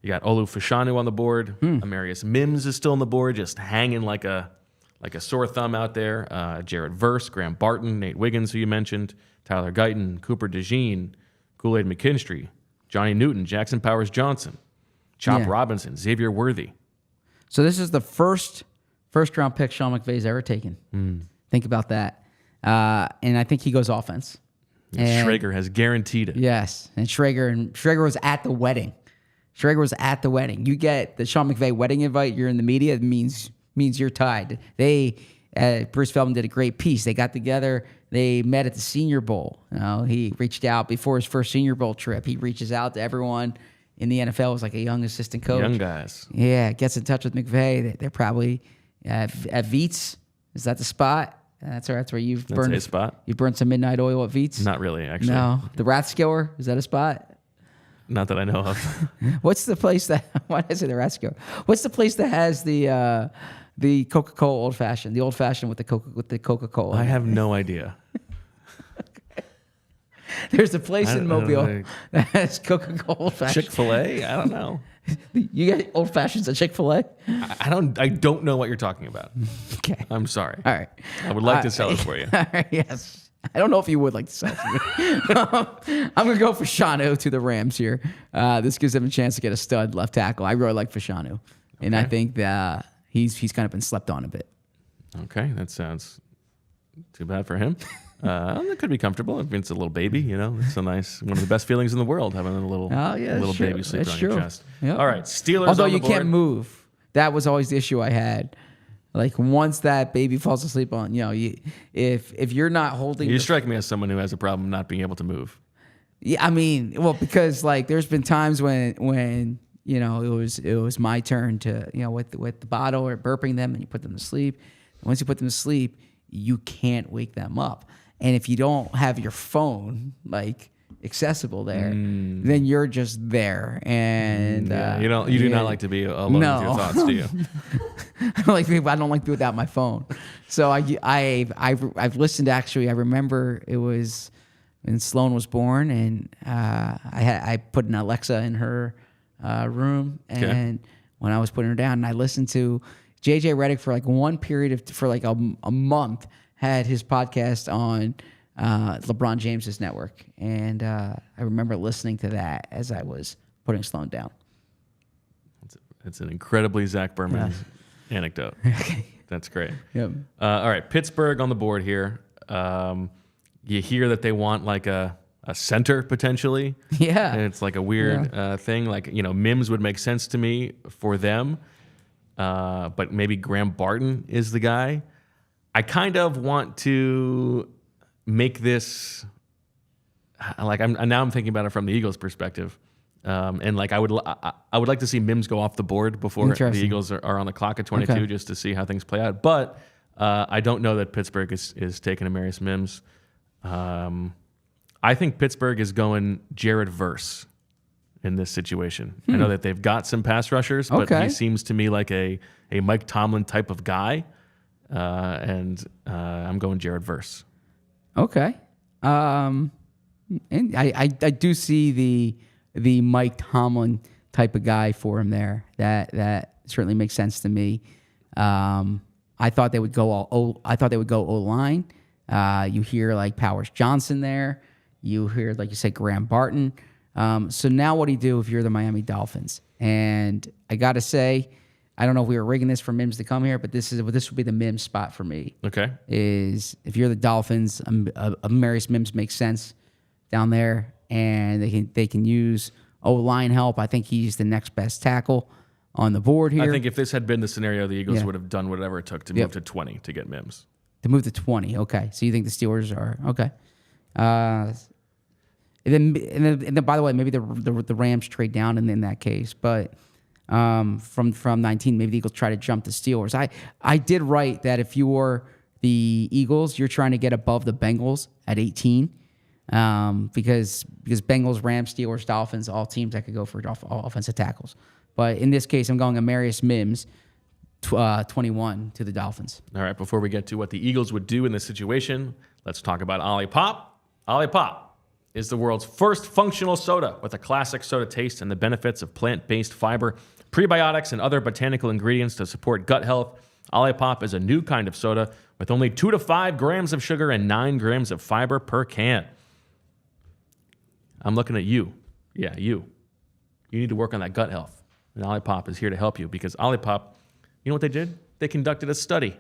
You got Olu Fashanu on the board. Amarius Mims is still on the board, just hanging like a sore thumb out there. Jared Verse, Graham Barton, Nate Wiggins, who you mentioned, Tyler Guyton, Cooper DeJean, Kool-Aid McKinstry, Johnny Newton, Jackson Powers Johnson, Chop Robinson, Xavier Worthy.
So this is the first round pick Sean McVay's ever taken. Think about that. And I think he goes offense. And
Schrager has guaranteed it.
Yes, and Schrager was at the wedding. You get the Sean McVay wedding invite. You're in the media. It means you're tied. Bruce Feldman did a great piece. They got together. They met at the Senior Bowl. He reached out before his first Senior Bowl trip. He reaches out to everyone in the NFL as like a young assistant coach.
Young guys.
Yeah, gets in touch with McVay. They're probably at Veets. Is that the spot? That's where you've burned
a spot.
You burned some midnight oil at Veets.
Not really, actually.
No, the Rathskeller, is that a spot?
Not that I know of.
What's the place that? Why did I say the Rathskeller? What's the place that has the Coca-Cola old fashioned, the old fashioned with the Coca-Cola?
I have no idea.
There's a place in Mobile that has Coca-Cola old fashioned.
Chick-fil-A? I don't know.
You get old fashions at Chick-fil-A?
I don't know what you're talking about.
Okay.
I'm sorry.
All right.
I would like to sell it for you.
All right, yes. I don't know if you would like to sell it for me. I'm going to go for Fashanu to the Rams here. This gives them a chance to get a stud left tackle. I really like Fashanu. And I think that he's kind of been slept on a bit.
Okay, that sounds too bad for him. That could be comfortable. If it's a little baby, it's a nice, one of the best feelings in the world, having a little baby sleeping on your chest.
Yep.
All right, Steelers.
Although
on the
you
board.
can't move, that was always the issue I had. Like once that baby falls asleep on, if you're not holding,
You strike me as someone who has a problem not being able to move.
Yeah, I mean, well, because like there's been times when it was my turn to with the bottle or burping them and you put them to sleep. And once you put them to sleep, you can't wake them up. And if you don't have your phone like accessible there, then you're just there. And
you do not like to be alone with your thoughts, do you?
I don't like to be without my phone. So I've listened. Actually, I remember it was when Sloan was born, and I put an Alexa in her room, and when I was putting her down, and I listened to JJ Redick for like one period for like a month. Had his podcast on LeBron James's network, and I remember listening to that as I was putting Sloan down.
It's an incredibly Zach Berman anecdote.
Okay.
That's great.
Yep.
All right, Pittsburgh on the board here. You hear that they want like a center potentially.
Yeah.
And it's like a weird thing. Like, Mims would make sense to me for them, but maybe Graham Barton is the guy. I kind of want to make this like I'm thinking about it from the Eagles' perspective, and like I would like to see Mims go off the board before the Eagles are on the clock at 22 just to see how things play out. But I don't know that Pittsburgh is taking Amarius Mims. I think Pittsburgh is going Jared Verse in this situation. I know that they've got some pass rushers, but he seems to me like a Mike Tomlin type of guy. And I'm going Jared Verse.
Okay. And I do see the Mike Tomlin type of guy for him there. That certainly makes sense to me. I thought they would go O-line. You hear like Powers Johnson there. You hear, like you said, Graham Barton. So now what do you do if you're the Miami Dolphins? And I got to say, I don't know if we were rigging this for Mims to come here, but this would be the Mims spot for me.
Okay.
Is if you're the Dolphins, Amarius Mims makes sense down there, and they can use O-line help. I think he's the next best tackle on the board here.
I think if this had been the scenario, the Eagles would have done whatever it took to move to 20 to get Mims.
To move to 20, okay. So you think the Steelers are okay? And then by the way, maybe the Rams trade down in that case, but. From 19, maybe the Eagles try to jump the Steelers. I did write that if you're the Eagles, you're trying to get above the Bengals at 18, because Bengals, Rams, Steelers, Dolphins, all teams that could go for all offensive tackles. But in this case, I'm going Amarius Mims 21 to the Dolphins.
All right, before we get to what the Eagles would do in this situation, let's talk about Ollipop. Ollipop is the world's first functional soda with a classic soda taste and the benefits of plant-based fiber, prebiotics, and other botanical ingredients to support gut health. Ollipop is a new kind of soda with only 2 to 5 grams of sugar and 9 grams of fiber per can. I'm looking at you. Yeah, you. You need to work on that gut health. And Ollipop is here to help you because Ollipop, you know what they did? They conducted a study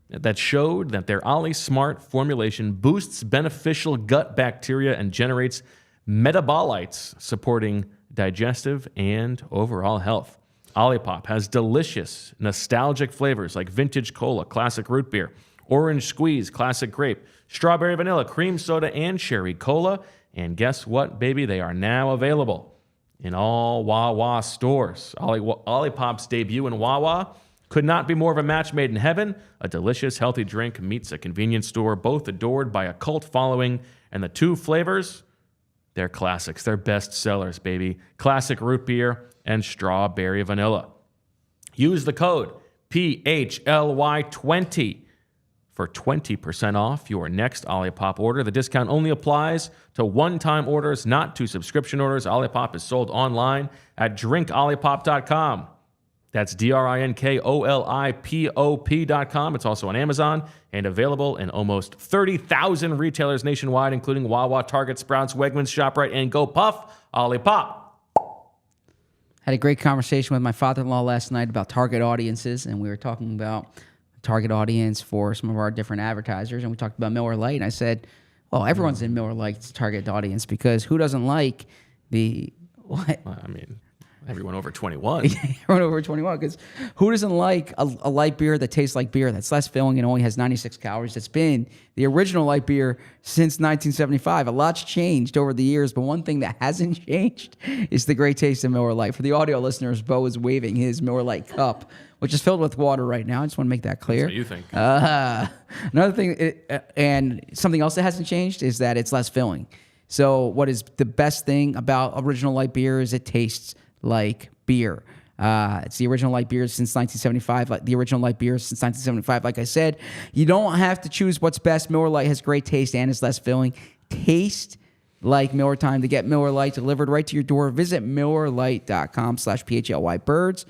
that showed that their Ollie Smart formulation boosts beneficial gut bacteria and generates metabolites supporting digestive and overall health. Ollipop has delicious, nostalgic flavors like vintage cola, classic root beer, orange squeeze, classic grape, strawberry vanilla, cream soda, and cherry cola. And guess what, baby? They are now available in all Wawa stores. Ollipop's debut in Wawa could not be more of a match made in heaven. A delicious, healthy drink meets a convenience store, both adored by a cult following. And the 2 flavors, they're classics. They're best sellers, baby. Classic root beer and strawberry vanilla. Use the code PHLY20 for 20% off your next Ollipop order. The discount only applies to one-time orders, not to subscription orders. Ollipop is sold online at drinkollipop.com. That's drinkollipop.com. It's also on Amazon and available in almost 30,000 retailers nationwide, including Wawa, Target, Sprouts, Wegmans, ShopRite, and GoPuff. Ollipop.
Had a great conversation with my father-in-law last night about target audiences, and we were talking about target audience for some of our different advertisers, and we talked about Miller Lite, and I said, well, everyone's in Miller Lite's target audience because who doesn't like the what?
I mean, everyone over 21.
Everyone over 21, because who doesn't like a light beer that tastes like beer, that's less filling and only has 96 calories? That's been the original light beer since 1975. A lot's changed over the years, but one thing that hasn't changed is the great taste of Miller Lite. For the audio listeners, Bo is waving his Miller Lite cup, which is filled with water right now. I just want to make that clear.
That's what you think.
Another thing, and something else that hasn't changed is that it's less filling. So what is the best thing about original light beer is it tastes like beer. It's the original light beer since 1975. Like the original light beer since 1975. Like I said, you don't have to choose what's best. Miller Lite has great taste and is less filling. Taste like Miller time. To get Miller Lite delivered right to your door, visit MillerLite.com/PHLYBirds,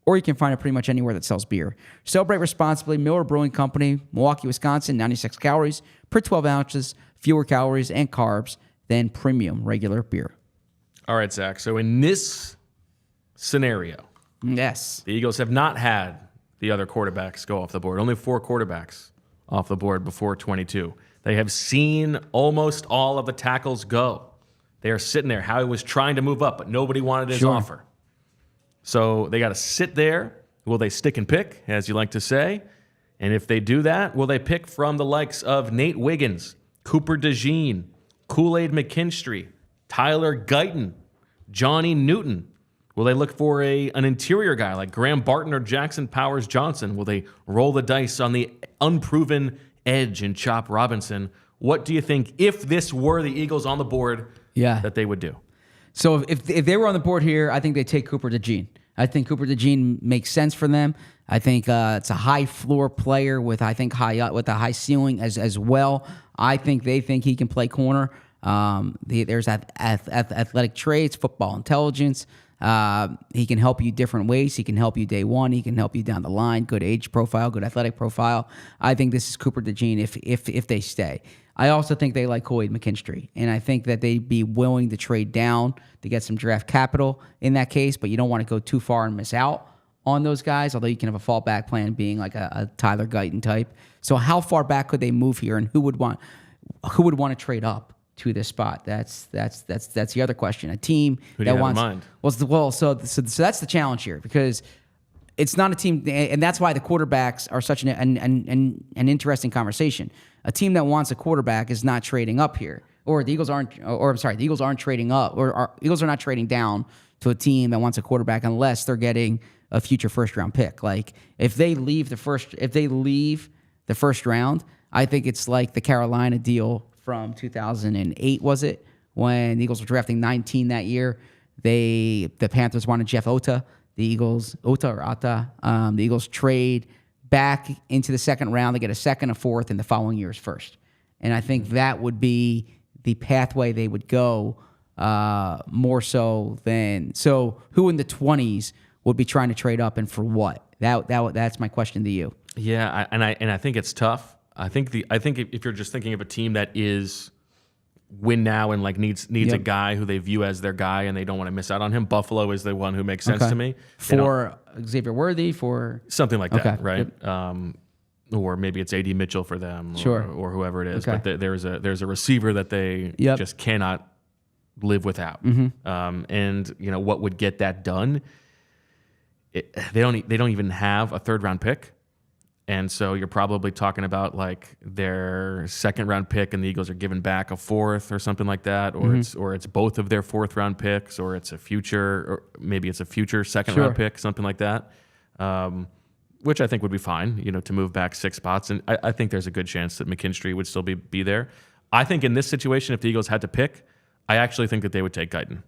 or you can find it pretty much anywhere that sells beer. Celebrate responsibly. Miller Brewing Company, Milwaukee, Wisconsin. 96 calories per 12 ounces, fewer calories and carbs than premium regular beer.
All right, Zach. So in this scenario,
yes,
the Eagles have not had the other quarterbacks go off the board. Only 4 quarterbacks off the board before 22. They have seen almost all of the tackles go. They are sitting there. Howie was trying to move up, but nobody wanted his offer. So they got to sit there. Will they stick and pick, as you like to say? And if they do that, will they pick from the likes of Nate Wiggins, Cooper DeJean, Kool-Aid McKinstry, Tyler Guyton, Johnny Newton? Will they look for an interior guy like Graham Barton or Jackson Powers Johnson? Will they roll the dice on the unproven edge and Chop Robinson? What do you think, if this were the Eagles on the board, that they would do?
So if they were on the board here, I think they take Cooper DeJean. I think Cooper DeJean makes sense for them. I think it's a high floor player with a high ceiling as well. I think they think he can play corner. There's athletic traits, football intelligence. He can help you different ways. He can help you day one. He can help you down the line. Good age profile, good athletic profile. I think this is Cooper DeJean if they stay. I also think they like Kool-Aid McKinstry, and I think that they'd be willing to trade down to get some draft capital in that case, but you don't want to go too far and miss out on those guys, although you can have a fallback plan being like a Tyler Guyton type. So how far back could they move here, and who would want to trade up to this spot? That's the other question. A team that wants. So that's the challenge here, because it's not a team, and that's why the quarterbacks are such an interesting conversation. A team that wants a quarterback is not trading up here, or the Eagles aren't. The Eagles aren't trading up, Eagles are not trading down to a team that wants a quarterback unless they're getting a future first-round pick. Like if they leave the first round, I think it's like the Carolina deal from 2008, was it? When the Eagles were drafting 19 that year. The Panthers wanted Jeff Ota. the Eagles, the Eagles trade back into the second round. They get a second, a fourth, and the following year's first. And I think that would be the pathway they would go more so than. So who in the 20s would be trying to trade up and for what? That's my question to you.
Yeah, I think it's tough. I think if you're just thinking of a team that is win now and like needs a guy who they view as their guy and they don't want to miss out on him, Buffalo is the one who makes sense to me.
For Xavier Worthy, for
something like that, right? Or maybe it's AD Mitchell for them, or whoever it is. But there's a receiver that they just cannot live without. And what would get that done? They don't even have a third round pick. And so you're probably talking about like their second round pick, and the Eagles are giving back a fourth or something like that, or it's both of their fourth round picks, or it's a future, or maybe it's a future second round pick, something like that, which I think would be fine, to move back 6 spots. And I think there's a good chance that McKinstry would still be there. I think in this situation, if the Eagles had to pick, I actually think that they would take Guyton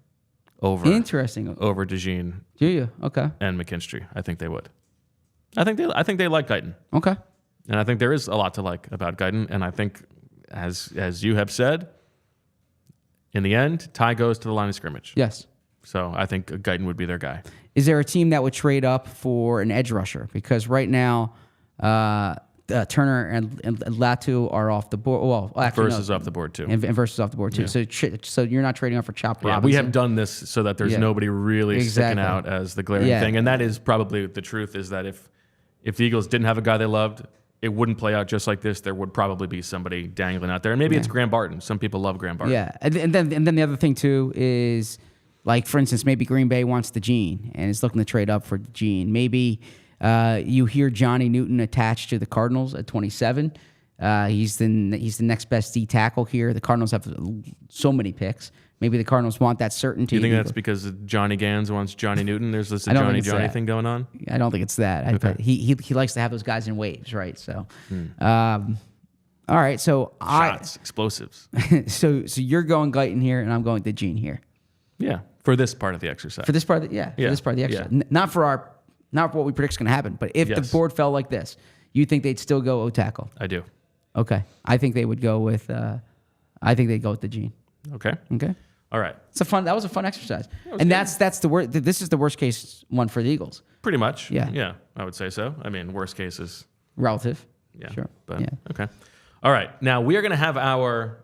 over DeJean.
Do you? Okay.
And McKinstry. I think they would. I think they like Guyton.
Okay.
And I think there is a lot to like about Guyton. And I think, as you have said, in the end, tie goes to the line of scrimmage.
Yes.
So I think Guyton would be their guy.
Is there a team that would trade up for an edge rusher? Because right now, Turner and Latu are off the board. Well, actually,
Versus off the board too.
And Versus off the board too. Yeah. So you're not trading up for Chop Robinson.
We have done this so that there's nobody really sticking out as the glaring thing. And that is probably the truth, is that if the Eagles didn't have a guy they loved, it wouldn't play out just like this. There would probably be somebody dangling out there. And maybe it's Graham Barton. Some people love Graham Barton.
Yeah. And then the other thing too is, like, for instance, maybe Green Bay wants DeJean and is looking to trade up for DeJean. Maybe you hear Johnny Newton attached to the Cardinals at 27. He's the next best D tackle here. The Cardinals have so many picks. Maybe the Cardinals want that certainty.
You think that's because Johnny Gans wants Johnny Newton? There's this Johnny thing going on?
I don't think it's that. Okay. He likes to have those guys in waves, right? So, all right. So
shots, explosives.
So you're going Guyton here, and I'm going DeJean here.
Yeah, for this part of the exercise.
For this part of the exercise. Yeah. Not for what we predict is going to happen, but if the board fell like this, you think they'd still go O-tackle?
I do.
Okay. I think they would go with they'd go with DeJean.
Okay. All right.
That was a fun exercise. And that's the worst. This is the worst case one for the Eagles.
Pretty much.
Yeah.
Yeah, I would say so. I mean, worst case is
relative.
Yeah.
Sure.
But okay. All right. Now we are going to have our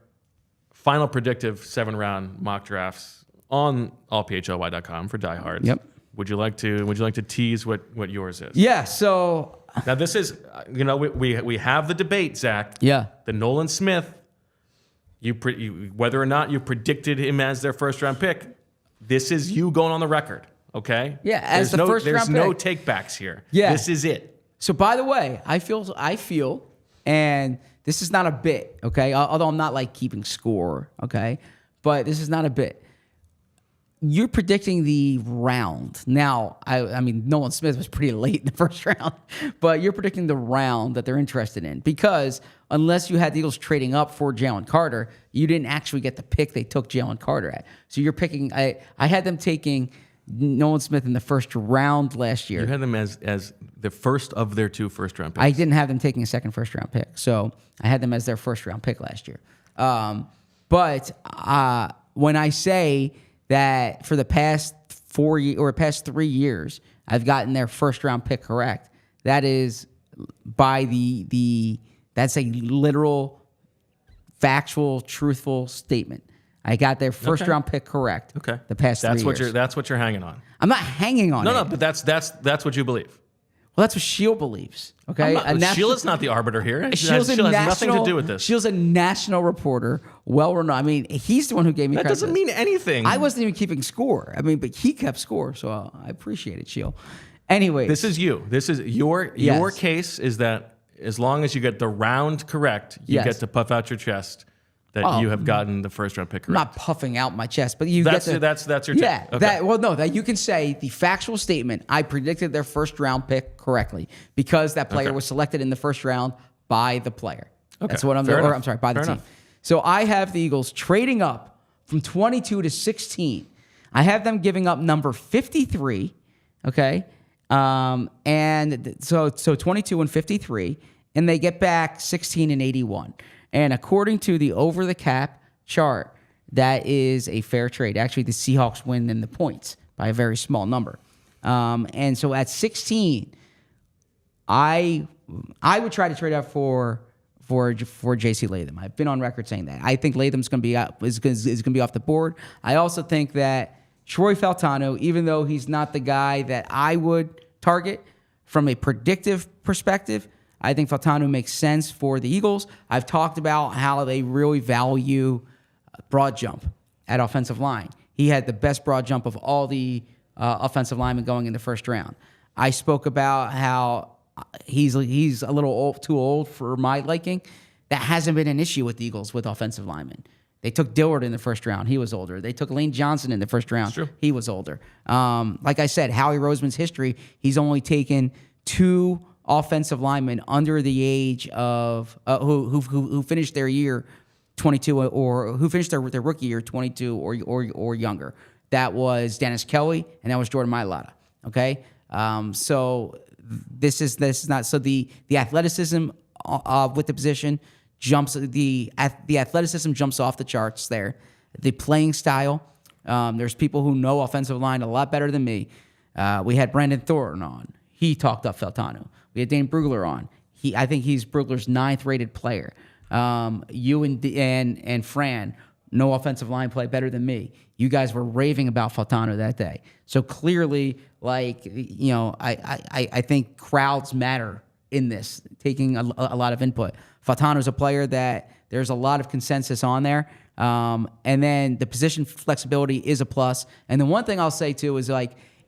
final predictive 7-round mock drafts on allphly.com for diehards.
Yep.
Would you like to tease what yours is?
Yeah. So
now this is we have the debate, Zach.
Yeah.
The Nolan Smith. Whether or not you predicted him as their first round pick, this is you going on the record. Okay.
Yeah. As the first round pick.
There's no takebacks here.
Yeah.
This is it.
So by the way, I feel, and this is not a bit. Okay. Although I'm not like keeping score. Okay. But this is not a bit. You're predicting the round. Now, I mean, Nolan Smith was pretty late in the first round, but you're predicting the round that they're interested in, because unless you had the Eagles trading up for Jalen Carter, you didn't actually get the pick they took Jalen Carter at. So you're picking, I had them taking Nolan Smith in the first round last year.
You had them as the first of their 2 first-round picks.
I didn't have them taking a second first-round pick. So I had them as their first-round pick last year. But when I say that for the past 4 years or past 3 years, I've gotten their first round pick correct, that is by that's a literal, factual, truthful statement. I got their first round pick correct.
Okay.
The past 3 years.
That's what you're hanging on.
I'm not hanging on it.
No, but that's what you believe.
Well, that's what Shield believes. Okay,
Shield's not the arbiter here.
Shield's
has nothing to do with this.
Shield's a national reporter, well-renowned. I mean, he's the one who gave me
that
credit.
Doesn't mean anything.
I wasn't even keeping score. I mean, but he kept score, so I appreciate it, Shield. Anyway,
this is you. This is your case. Is that as long as you get the round correct, you get to puff out your chest that you have gotten the first round pick correct.
I'm not puffing out my chest, but
that's your take.
Yeah.
Okay.
That you can say the factual statement. I predicted their first round pick correctly because that player was selected in the first round by the player. Okay. That's what I'm doing. Or I'm sorry, by the team. So I have the Eagles trading up from 22 to 16. I have them giving up number 53, Okay. So 22 and 53, and they get back 16 and 81. And according to the over the cap chart, that is a fair trade. Actually, the Seahawks win in the points by a very small number. And so at 16, I would try to trade up for J.C. Latham. I've been on record saying that. I think Latham's going to be is going to be off the board. I also think that Troy Fautanu, even though he's not the guy that I would target from a predictive perspective, I think Fautanu makes sense for the Eagles. I've talked about how they really value broad jump at offensive line. He had the best broad jump of all the offensive linemen going in the first round. I spoke about how he's a little too old for my liking. That hasn't been an issue with the Eagles with offensive linemen. They took Dillard in the first round. He was older. They took Lane Johnson in the first round. He was older. Like I said, Howie Roseman's history, he's only taken 2 offensive linemen under the age of who finished their year 22 or who finished their rookie year 22 or younger. That was Dennis Kelly and that was Jordan Mailata. Okay, so this is not so the athleticism with the position jumps the athleticism jumps off the charts there. The playing style, there's people who know offensive line a lot better than me. We had Brandon Thornton on. He talked up Fautanu. We had Dane Brugler on. I think he's Brugler's 9th rated player. You and Fran know offensive line play better than me. You guys were raving about Fautanu that day. So clearly, I think crowds matter in this, taking a lot of input. Fautanu is a player that there's a lot of consensus on there. And then the position flexibility is a plus. And the one thing I'll say too is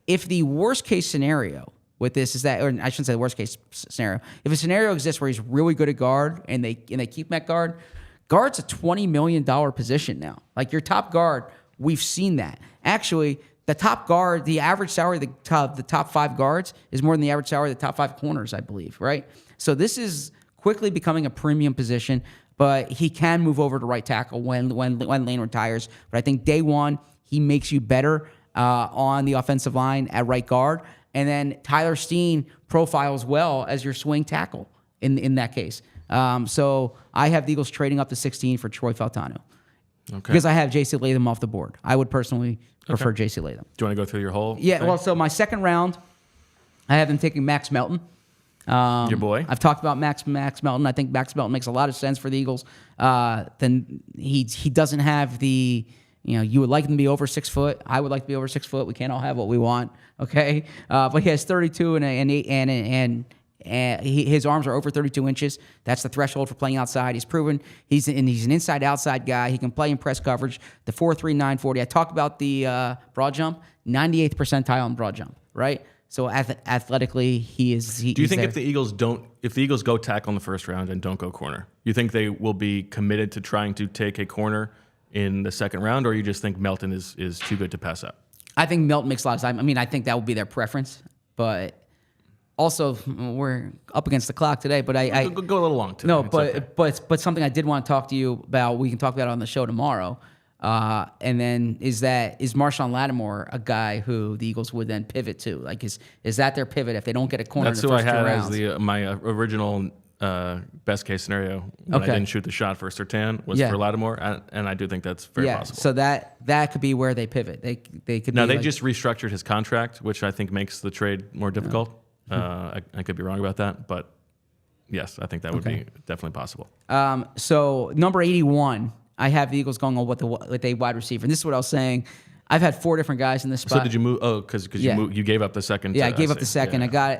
if the worst case scenario with this is that, or I shouldn't say the worst case scenario, if a scenario exists where he's really good at guard and they keep him at guard, guard's a $20 million position now. Like your top guard, we've seen that. Actually, the top guard, the average salary of the top 5 guards is more than the average salary of the top 5 corners, I believe, right? So this is quickly becoming a premium position, but he can move over to right tackle when Lane retires. But I think day one, he makes you better on the offensive line at right guard. And then Tyler Steen profiles well as your swing tackle in that case. So I have the Eagles trading up to 16 for Troy Fautanu. Okay. Because I have J.C. Latham off the board. I would personally prefer J.C. Latham.
Do you want to go through your whole
thing?
Well,
so my second round, I have them taking Max Melton.
Your boy.
I've talked about Max Melton. I think Max Melton makes a lot of sense for the Eagles. Then he doesn't have the, you would like him to be over 6 foot. I would like to be over 6 foot. We can't all have what we want, okay? But he has 32 and his arms are over 32 inches. That's the threshold for playing outside. He's proven he's an inside-outside guy. He can play in press coverage. The 4.39 40. I talked about the broad jump, 98th percentile in broad jump, right? So athletically, he is.
Do you think if the Eagles go tackle in the first round and don't go corner, you think they will be committed to trying to take a corner in the second round, or you just think Melton is too good to pass up?
I think Melton makes a lot of sense. I mean, I think that would be their preference, but also we're up against the clock today. But I
go a little long today.
No, but something I did want to talk to you about. We can talk about it on the show tomorrow. And then is Marshawn Lattimore a guy who the Eagles would then pivot to? Like, is that their pivot if they don't get a corner?
That's
in the
who
first
I had
2 rounds?
as my original best case scenario when I didn't shoot the shot for Surtain was for Lattimore, and I do think that's very possible.
So that could be where they pivot. They could.
No, they just restructured his contract, which I think makes the trade more difficult. I could be wrong about that, but yes, I think that would be definitely possible.
So number 81. I have the Eagles going on with a wide receiver. And this is what I was saying. I've had 4 different guys in this spot.
So did you move? Oh, because you gave up the second.
Yeah, I gave up the second. Yeah.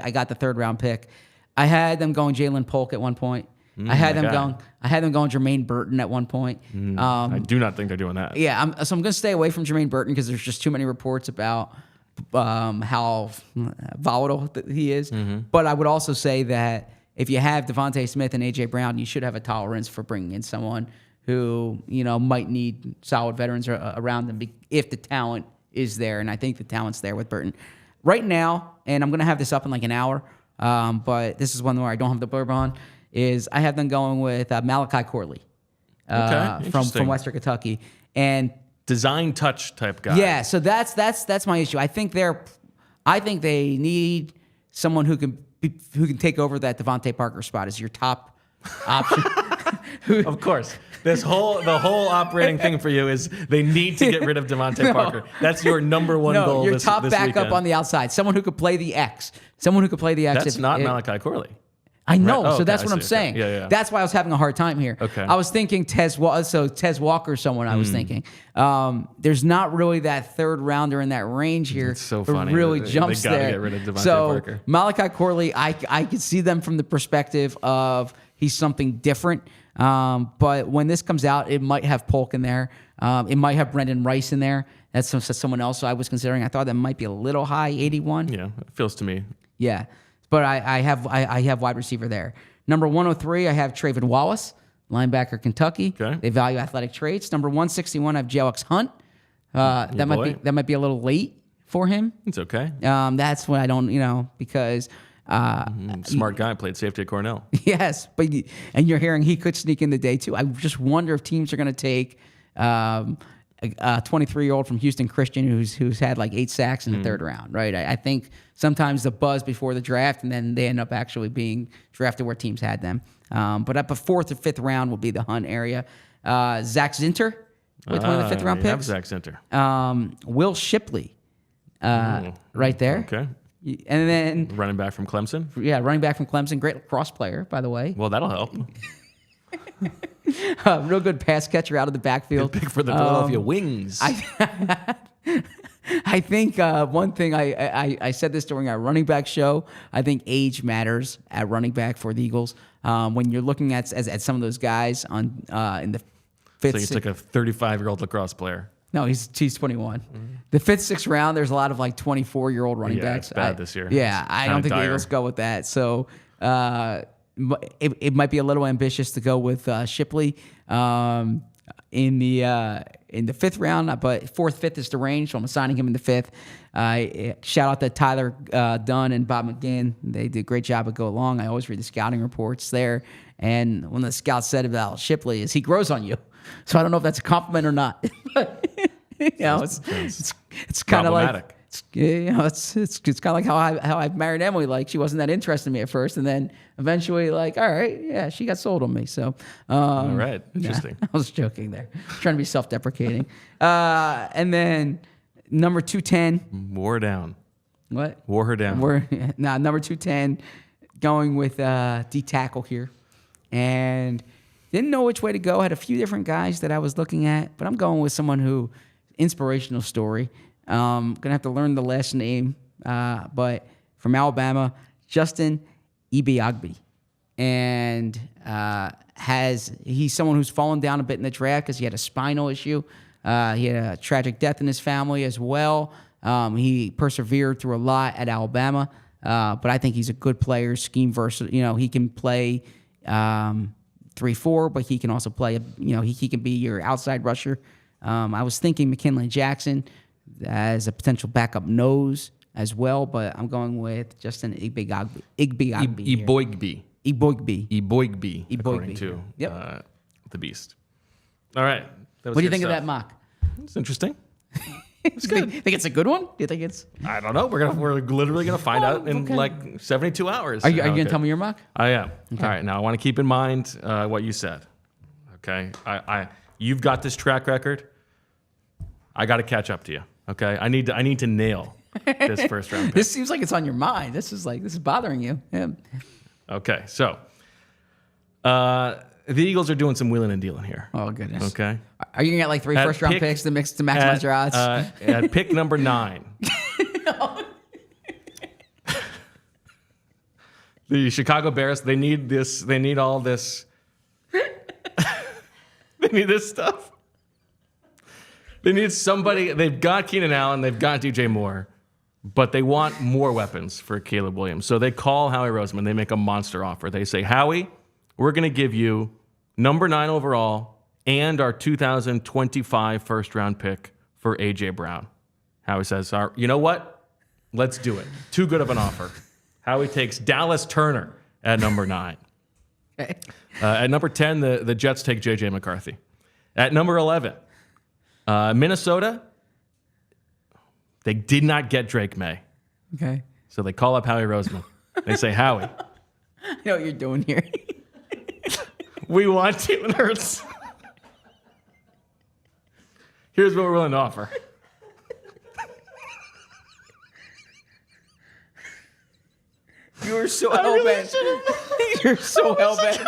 I got the 3rd round pick. I had them going Jalen Polk at one point. I had them going Jermaine Burton at one point.
I do not think they're doing that.
Yeah, so I'm going to stay away from Jermaine Burton because there's just too many reports about how volatile he is. But I would also say that if you have Devontae Smith and A.J. Brown, you should have a tolerance for bringing in someone who might need solid veterans around them if the talent is there, and I think the talent's there with Burton. Right now, and I'm going to have this up in like an hour, but this is one where I don't have the blurb on, is I have them going with Malachi Corley from Western Kentucky. And
design touch type guy.
Yeah, so that's my issue. I think I think they need someone who can take over that Devontae Parker spot as your top option.
Of course. The whole operating thing for you is they need to get rid of Devontae Parker. That's your number one goal
your
this
top backup
weekend.
on the outside. Someone who could play the X.
That's not Malachi Corley.
I know,
Right.
so that's what I'm saying.
Okay. Yeah.
That's why I was having a hard time here.
Okay.
I was thinking Tez Walker is someone I was thinking. There's not really that third rounder in that range here.
It's so
who
funny.
really
They
jumps
gotta
there.
get rid of Devontae
so
Parker.
Malachi Corley, I could see them from the perspective of he's something different. But when this comes out, it might have Polk in there. It might have Brendan Rice in there. That's someone else I was considering. I thought that might be a little high, 81.
Yeah, it feels to me.
Yeah, but I have wide receiver there. Number 103, I have Trayvon Wallace, linebacker, Kentucky.
Okay.
They value athletic traits. Number 161, I have J.X. Hunt. That might be a little late for him.
It's okay.
That's what I don't, because
Smart guy, played safety at Cornell.
yes, and you're hearing he could sneak in the day too. I just wonder if teams are going to take a 23-year-old from Houston Christian who's had like 8 sacks in the third round, right? I think sometimes the buzz before the draft, and then they end up actually being drafted where teams had them. But up a 4th or 5th round will be the Hunt area. Zach Zinter with one of the 5th round
You have
picks.
Zach Zinter.
Will Shipley, right there.
Okay.
And then
Running back from Clemson.
running back from Clemson, great lacrosse player, by the way.
Well, that'll help.
Real good pass catcher out of the backfield.
Pick for the Philadelphia Wings.
I think one thing I said this during our running back show. I think age matters at running back for the Eagles. When you're looking at some of those guys on in the fifth.
So it's like a 35-year-old lacrosse player.
No, he's 21. The 5th, 6th round, there's a lot of like 24-year-old running backs.
It's bad this year.
Yeah,
It's
I don't think the Eagles go with that. So it might be a little ambitious to go with Shipley in the 5th round, but 4th, 5th is the range, so I'm assigning him in the 5th. Shout out to Tyler Dunn and Bob McGinn. They did a great job at Go Long. I always read the scouting reports there, and one of the scouts said about Shipley is he grows on you. So I don't know if that's a compliment or not. It's kind of like it's kind of like how I married Emily. Like she wasn't that interested in me at first, and then eventually, like, all right, yeah, she got sold on me. So
all right, interesting.
Yeah, I was joking there, trying to be self-deprecating. And then number 210.
Wore down.
What?
Wore her down.
Number 210, going with D tackle here, and didn't know which way to go. Had a few different guys that I was looking at, but I'm going with someone who inspirational story. Gonna have to learn the last name, but from Alabama, Justin Ibiagbe, and he's someone who's fallen down a bit in the draft because he had a spinal issue. He had a tragic death in his family as well. He persevered through a lot at Alabama, but I think he's a good player, scheme versatile. He can play 3-4, but he can also play. He can be your outside rusher. I was thinking McKinley Jackson as a potential backup nose as well, but I'm going with Justin Ibiagbe.
Eboigbe, according to the Beast. All right.
What do you think of that mock?
It's interesting.
It's good. Think it's a good one? Do you think it's?
I don't know. We're literally gonna find out in like 72 hours.
Are you gonna tell me your mock?
I am. Okay. All right. Now I want to keep in mind what you said. Okay. You've got this track record. I got to catch up to you. Okay. I need to nail this first round pick.
This seems like it's on your mind. This is bothering you. Yeah.
Okay. So the Eagles are doing some wheeling and dealing here.
Oh goodness.
Okay.
Are you gonna get like 3 first round picks to maximize your odds?
At pick number 9. The Chicago Bears, they need this. They need all this. They need this stuff. They need somebody. They've got Keenan Allen. They've got DJ Moore. But they want more weapons for Caleb Williams. So they call Howie Roseman. They make a monster offer. They say, Howie, we're going to give you number 9 overall and our 2025 first-round pick for A.J. Brown. Howie says, you know what? Let's do it. Too good of an offer. Howie takes Dallas Turner at number 9.
Okay.
At number 10, the Jets take J.J. McCarthy. At number 11, Minnesota, they did not get Drake May.
Okay.
So they call up Howie Roseman. They say, Howie,
I know what you're doing here.
we want Jalen Hurts. Here's what we're willing to offer.
You were so hell-bent. You're so hell-bent.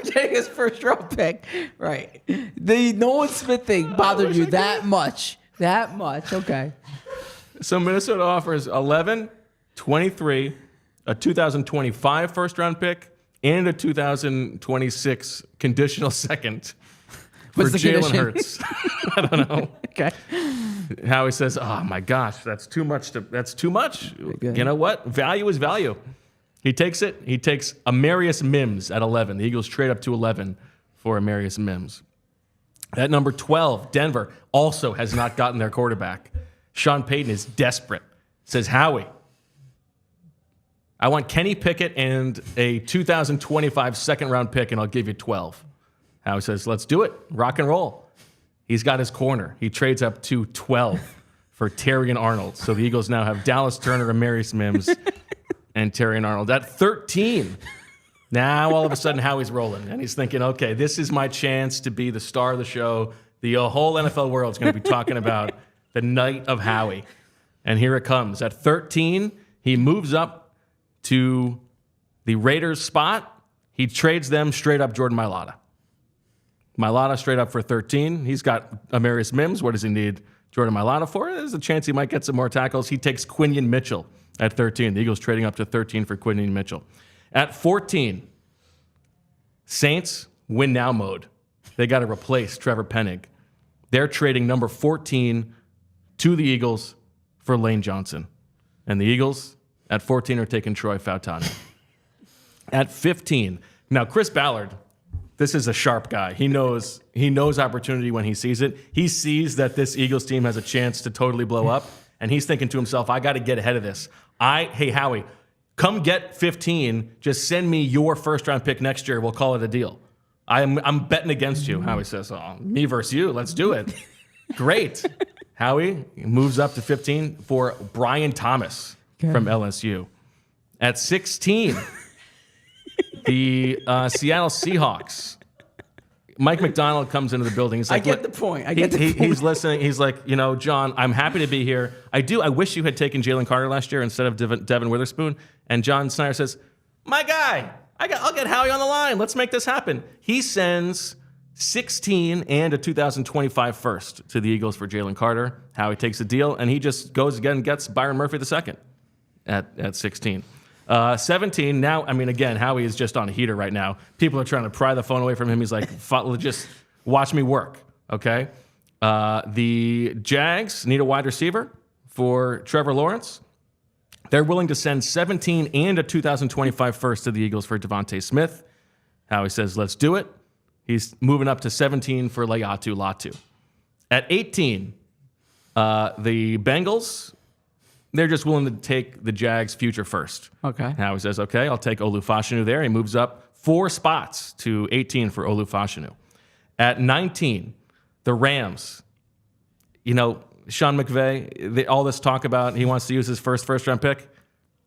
Getting his first-round pick. Right. The Nolan Smith thing bothered you that much. That much. Okay.
So Minnesota offers 11, 23, a 2025 first-round pick, and a 2026 conditional second for Jalen Hurts. I don't know.
Okay.
Howie says, oh, my gosh, that's too much. That's too much.
Okay.
You know what? Value is value. He takes it. He takes Amarius Mims at 11. The Eagles trade up to 11 for Amarius Mims. At number 12, Denver also has not gotten their quarterback. Sean Payton is desperate. Says, Howie, I want Kenny Pickett and a 2025 second-round pick, and I'll give you 12. Howie says, let's do it. Rock and roll. He's got his corner. He trades up to 12 for Terrion Arnold. So the Eagles now have Dallas Turner, Amarius Mims, and Terrion Arnold. At 13, now all of a sudden Howie's rolling. And he's thinking, okay, this is my chance to be the star of the show. The whole NFL world is going to be talking about the night of Howie. And here it comes. At 13, he moves up to the Raiders spot. He trades them straight up Jordan Mailata. Mailata straight up for 13. He's got Amarius Mims. What does he need Jordan Mailata for? There's a chance he might get some more tackles. He takes Quinion Mitchell at 13. The Eagles trading up to 13 for Quinion Mitchell. At 14, Saints win now mode. They got to replace Trevor Penning. They're trading number 14 to the Eagles for Lane Johnson. And the Eagles at 14 are taking Troy Fautanu. At 15, now Chris Ballard, this is a sharp guy. He knows opportunity when he sees it. He sees that this Eagles team has a chance to totally blow up, and he's thinking to himself, I got to get ahead of this. Hey, Howie, come get 15. Just send me your first-round pick next year. We'll call it a deal. I'm betting against you. Howie says, oh, me versus you. Let's do it. Great. Howie moves up to 15 for Brian Thomas from LSU. At 16, the Seattle Seahawks. Mike McDonald comes into the building. He's like,
I get the point.
He's listening. He's like, John, I'm happy to be here. I wish you had taken Jalen Carter last year instead of Devin Witherspoon. And John Snyder says, my guy, I'll get Howie on the line. Let's make this happen. He sends 16 and a 2025 first to the Eagles for Jalen Carter. Howie takes the deal, and he just goes again and gets Byron Murphy II at 16. 17, now, again, Howie is just on a heater right now. People are trying to pry the phone away from him. He's like, just watch me work, okay? The Jags need a wide receiver for Trevor Lawrence. They're willing to send 17 and a 2025 first to the Eagles for Devontae Smith. Howie says, let's do it. He's moving up to 17 for Laiatu Latu. At 18, the Bengals, they're just willing to take the Jags' future first.
Okay.
Howie says, okay, I'll take Olufashinu there. He moves up 4 spots to 18 for Olufashinu. At 19, the Rams. Sean McVay, all this talk about he wants to use his first-round pick.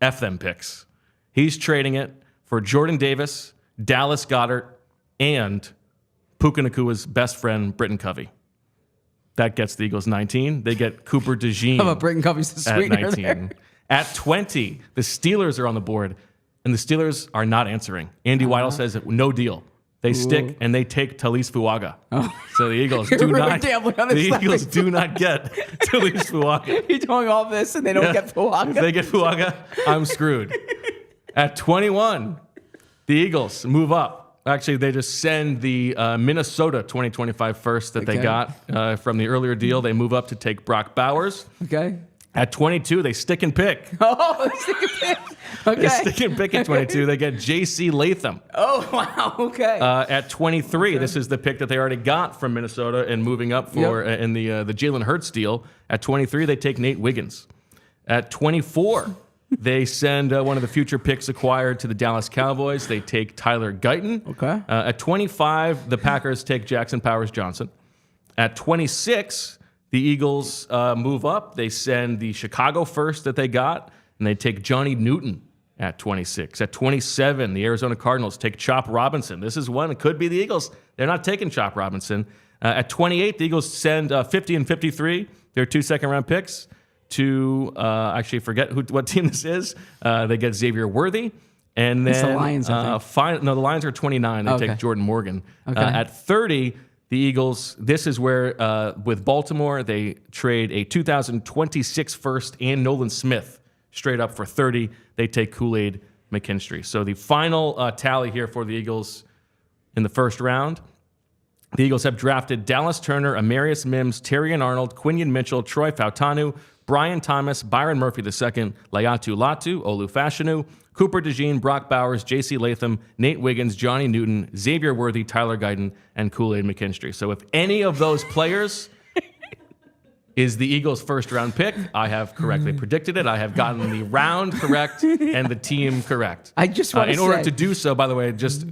F them picks. He's trading it for Jordan Davis, Dallas Goedert, and Puka Nakua's best friend, Britton Covey. That gets the Eagles 19. They get Cooper DeJean.
How about Britton Covey's the sweetener
at 19.
there?
At 20, the Steelers are on the board, and the Steelers are not answering. Andy Weidel says no deal. They stick and they take Talise Fuaga. Oh. So the Eagles do not get Talise Fuaga.
You're doing all this and they don't get Fuaga.
If they get Fuaga, I'm screwed. At 21, the Eagles move up. Actually, they just send the Minnesota 2025 first that they got from the earlier deal. They move up to take Brock Bowers.
Okay.
At 22, they stick and pick.
Oh, they stick and pick. Okay.
They stick and pick at 22. They get J.C. Latham.
Oh, wow. Okay.
At 23, this is the pick that they already got from Minnesota and moving up for in the Jalen Hurts deal. At 23, they take Nate Wiggins. At 24, they send one of the future picks acquired to the Dallas Cowboys. They take Tyler Guyton.
Okay.
At 25, the Packers take Jackson Powers Johnson. At 26, the Eagles move up. They send the Chicago first that they got, and they take Johnny Newton at 26. At 27, the Arizona Cardinals take Chop Robinson. This is one. It could be the Eagles. They're not taking Chop Robinson. At 28, the Eagles send 50 and 53, their 2 second-round picks, to actually forget what team this is. They get Xavier Worthy. And then
it's the Lions, I think.
The Lions are 29. They take Jordan Morgan.
Okay.
At 30, the Eagles, this is where, with Baltimore, they trade a 2026 first and Nolan Smith straight up for 30. They take Kool-Aid McKinstry. So the final tally here for the Eagles in the first round, the Eagles have drafted Dallas Turner, Amarius Mims, Terrion Arnold, Quinion Mitchell, Troy Fautanu, Brian Thomas, Byron Murphy II, Layatu Latu, Olu Fashanu, Cooper DeJean, Brock Bowers, J.C. Latham, Nate Wiggins, Johnny Newton, Xavier Worthy, Tyler Guyton, and Kool-Aid McKinstry. So if any of those players is the Eagles' first-round pick, I have correctly predicted it. I have gotten the round correct and the team correct.
I just want to
in order to do so, by the way, just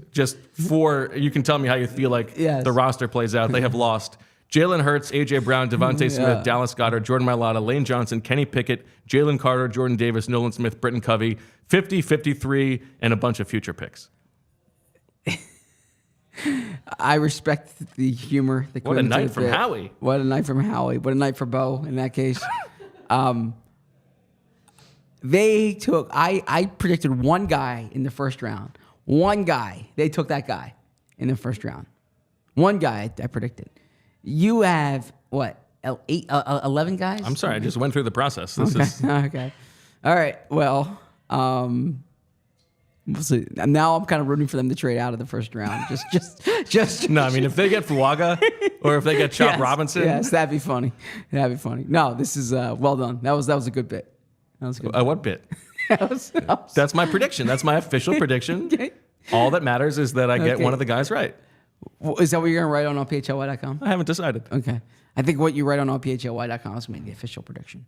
for you can tell me how you feel like the roster plays out. They have lost Jalen Hurts, A.J. Brown, Devontae Smith, Dallas Goedert, Jordan Mailata, Lane Johnson, Kenny Pickett, Jalen Carter, Jordan Davis, Nolan Smith, Britton Covey, 50, 53, and a bunch of future picks.
I respect the humor.
What a night from Howie.
What a night from Howie. What a night for Bo in that case. They took, I predicted one guy in the first round. One guy. They took that guy in the first round. One guy I predicted. You have, what, 11 guys?
I'm sorry, I just went through the process.
Okay. All right. Well, we'll see. Now I'm kind of rooting for them to trade out of the first round. Just.
No, I mean, if they get Fuaga or if they get Chop Robinson.
Yes, that'd be funny. No, this is well done. That was a good bit. That was a good bit.
What bit? That's my prediction. That's my official prediction. Okay. All that matters is that I get one of the guys right.
Is that what you're going to write on PHLY.com?
I haven't decided.
Okay. I think what you write on PHLY.com is going to be the official prediction.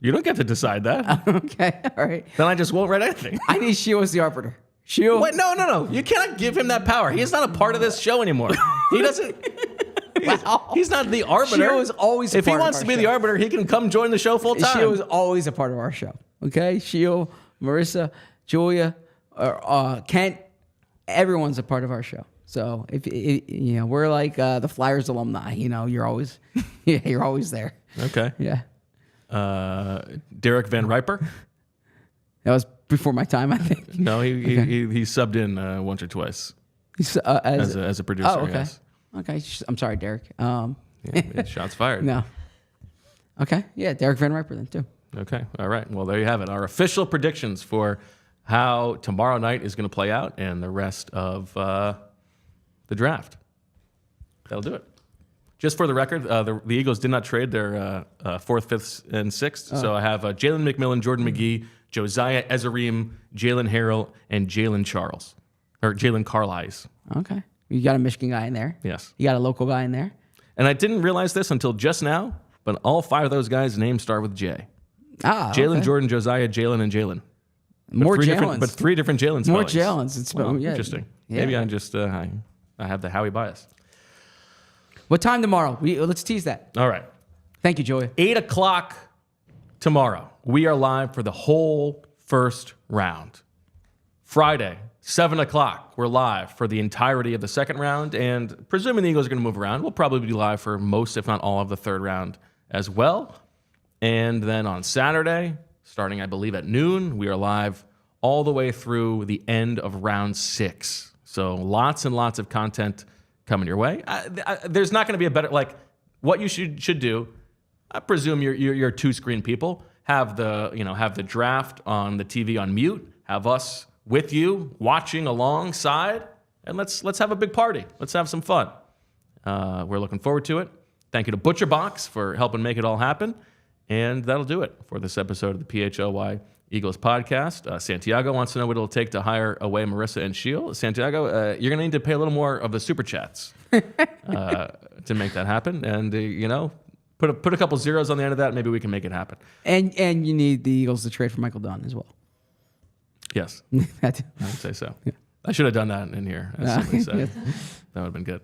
You don't get to decide that.
Okay. All right.
Then I just won't write anything.
I need Shio as the arbiter. Shio.
Wait, no. You cannot give him that power. He's not a part of this show anymore. He doesn't. He's not the arbiter.
Shio is always a part of our show.
If he wants to be the arbiter, he can come join the show full time.
Shio is always a part of our show. Okay? Shio, Marissa, Julia, Kent, everyone's a part of our show. So if we're like the Flyers alumni, you're always, you're always there.
Okay.
Yeah.
Derek Van Riper.
That was before my time, I think.
No, he subbed in once or twice. As a producer.
Oh, okay.
Yes.
Okay. I'm sorry, Derek.
Shots fired.
No. Okay. Yeah, Derek Van Riper then too.
Okay. All right. Well, there you have it. Our official predictions for how tomorrow night is going to play out and the rest of the draft. That'll do it. Just for the record, the Eagles did not trade their 4th, 5th, and 6th. So I have Jalen McMillan, Jordan McGee, Josiah Ezerim, Jalen Harrell, and Jalen Carlisle.
Okay. You got a Michigan guy in there.
Yes.
You got a local guy in there.
And I didn't realize this until just now, but all 5 of those guys' names start with J. Jalen, Jordan, Josiah, Jalen, and Jalen.
More Jalens.
But 3 different Jalen spellings.
More Jalens.
Interesting. Yeah. Maybe I'm just, I have the Howie bias.
What time tomorrow? Let's tease that.
All right.
Thank you, Joey.
8 o'clock tomorrow. We are live for the whole first round. Friday, 7 o'clock, we're live for the entirety of the second round. And presuming the Eagles are going to move around, we'll probably be live for most, if not all, of the third round as well. And then on Saturday, starting, I believe, at noon, we are live all the way through the end of round 6. So lots and lots of content coming your way. There's not going to be a better, what you should do. I presume you're 2-screen people. Have the draft on the TV on mute. Have us with you watching alongside, and let's have a big party. Let's have some fun. We're looking forward to it. Thank you to ButcherBox for helping make it all happen. And that'll do it for this episode of the PHLY Eagles podcast. Santiago wants to know what it'll take to hire away Marissa and Shield. Santiago, you're going to need to pay a little more of the super chats to make that happen. And, put a couple zeros on the end of that. Maybe we can make it happen. And you need the Eagles to trade for Michael Dunn as well. Yes. I would say so. Yeah. I should have done that in here, as somebody said. Yes. That would have been good.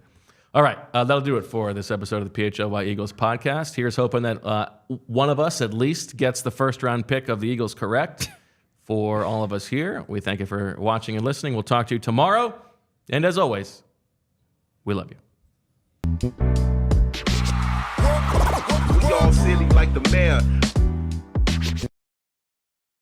All right, that'll do it for this episode of the PHLY Eagles podcast. Here's hoping that one of us at least gets the first round pick of the Eagles correct. for all of us here. We thank you for watching and listening. We'll talk to you tomorrow. And as always, we love you.
We all silly like the mayor.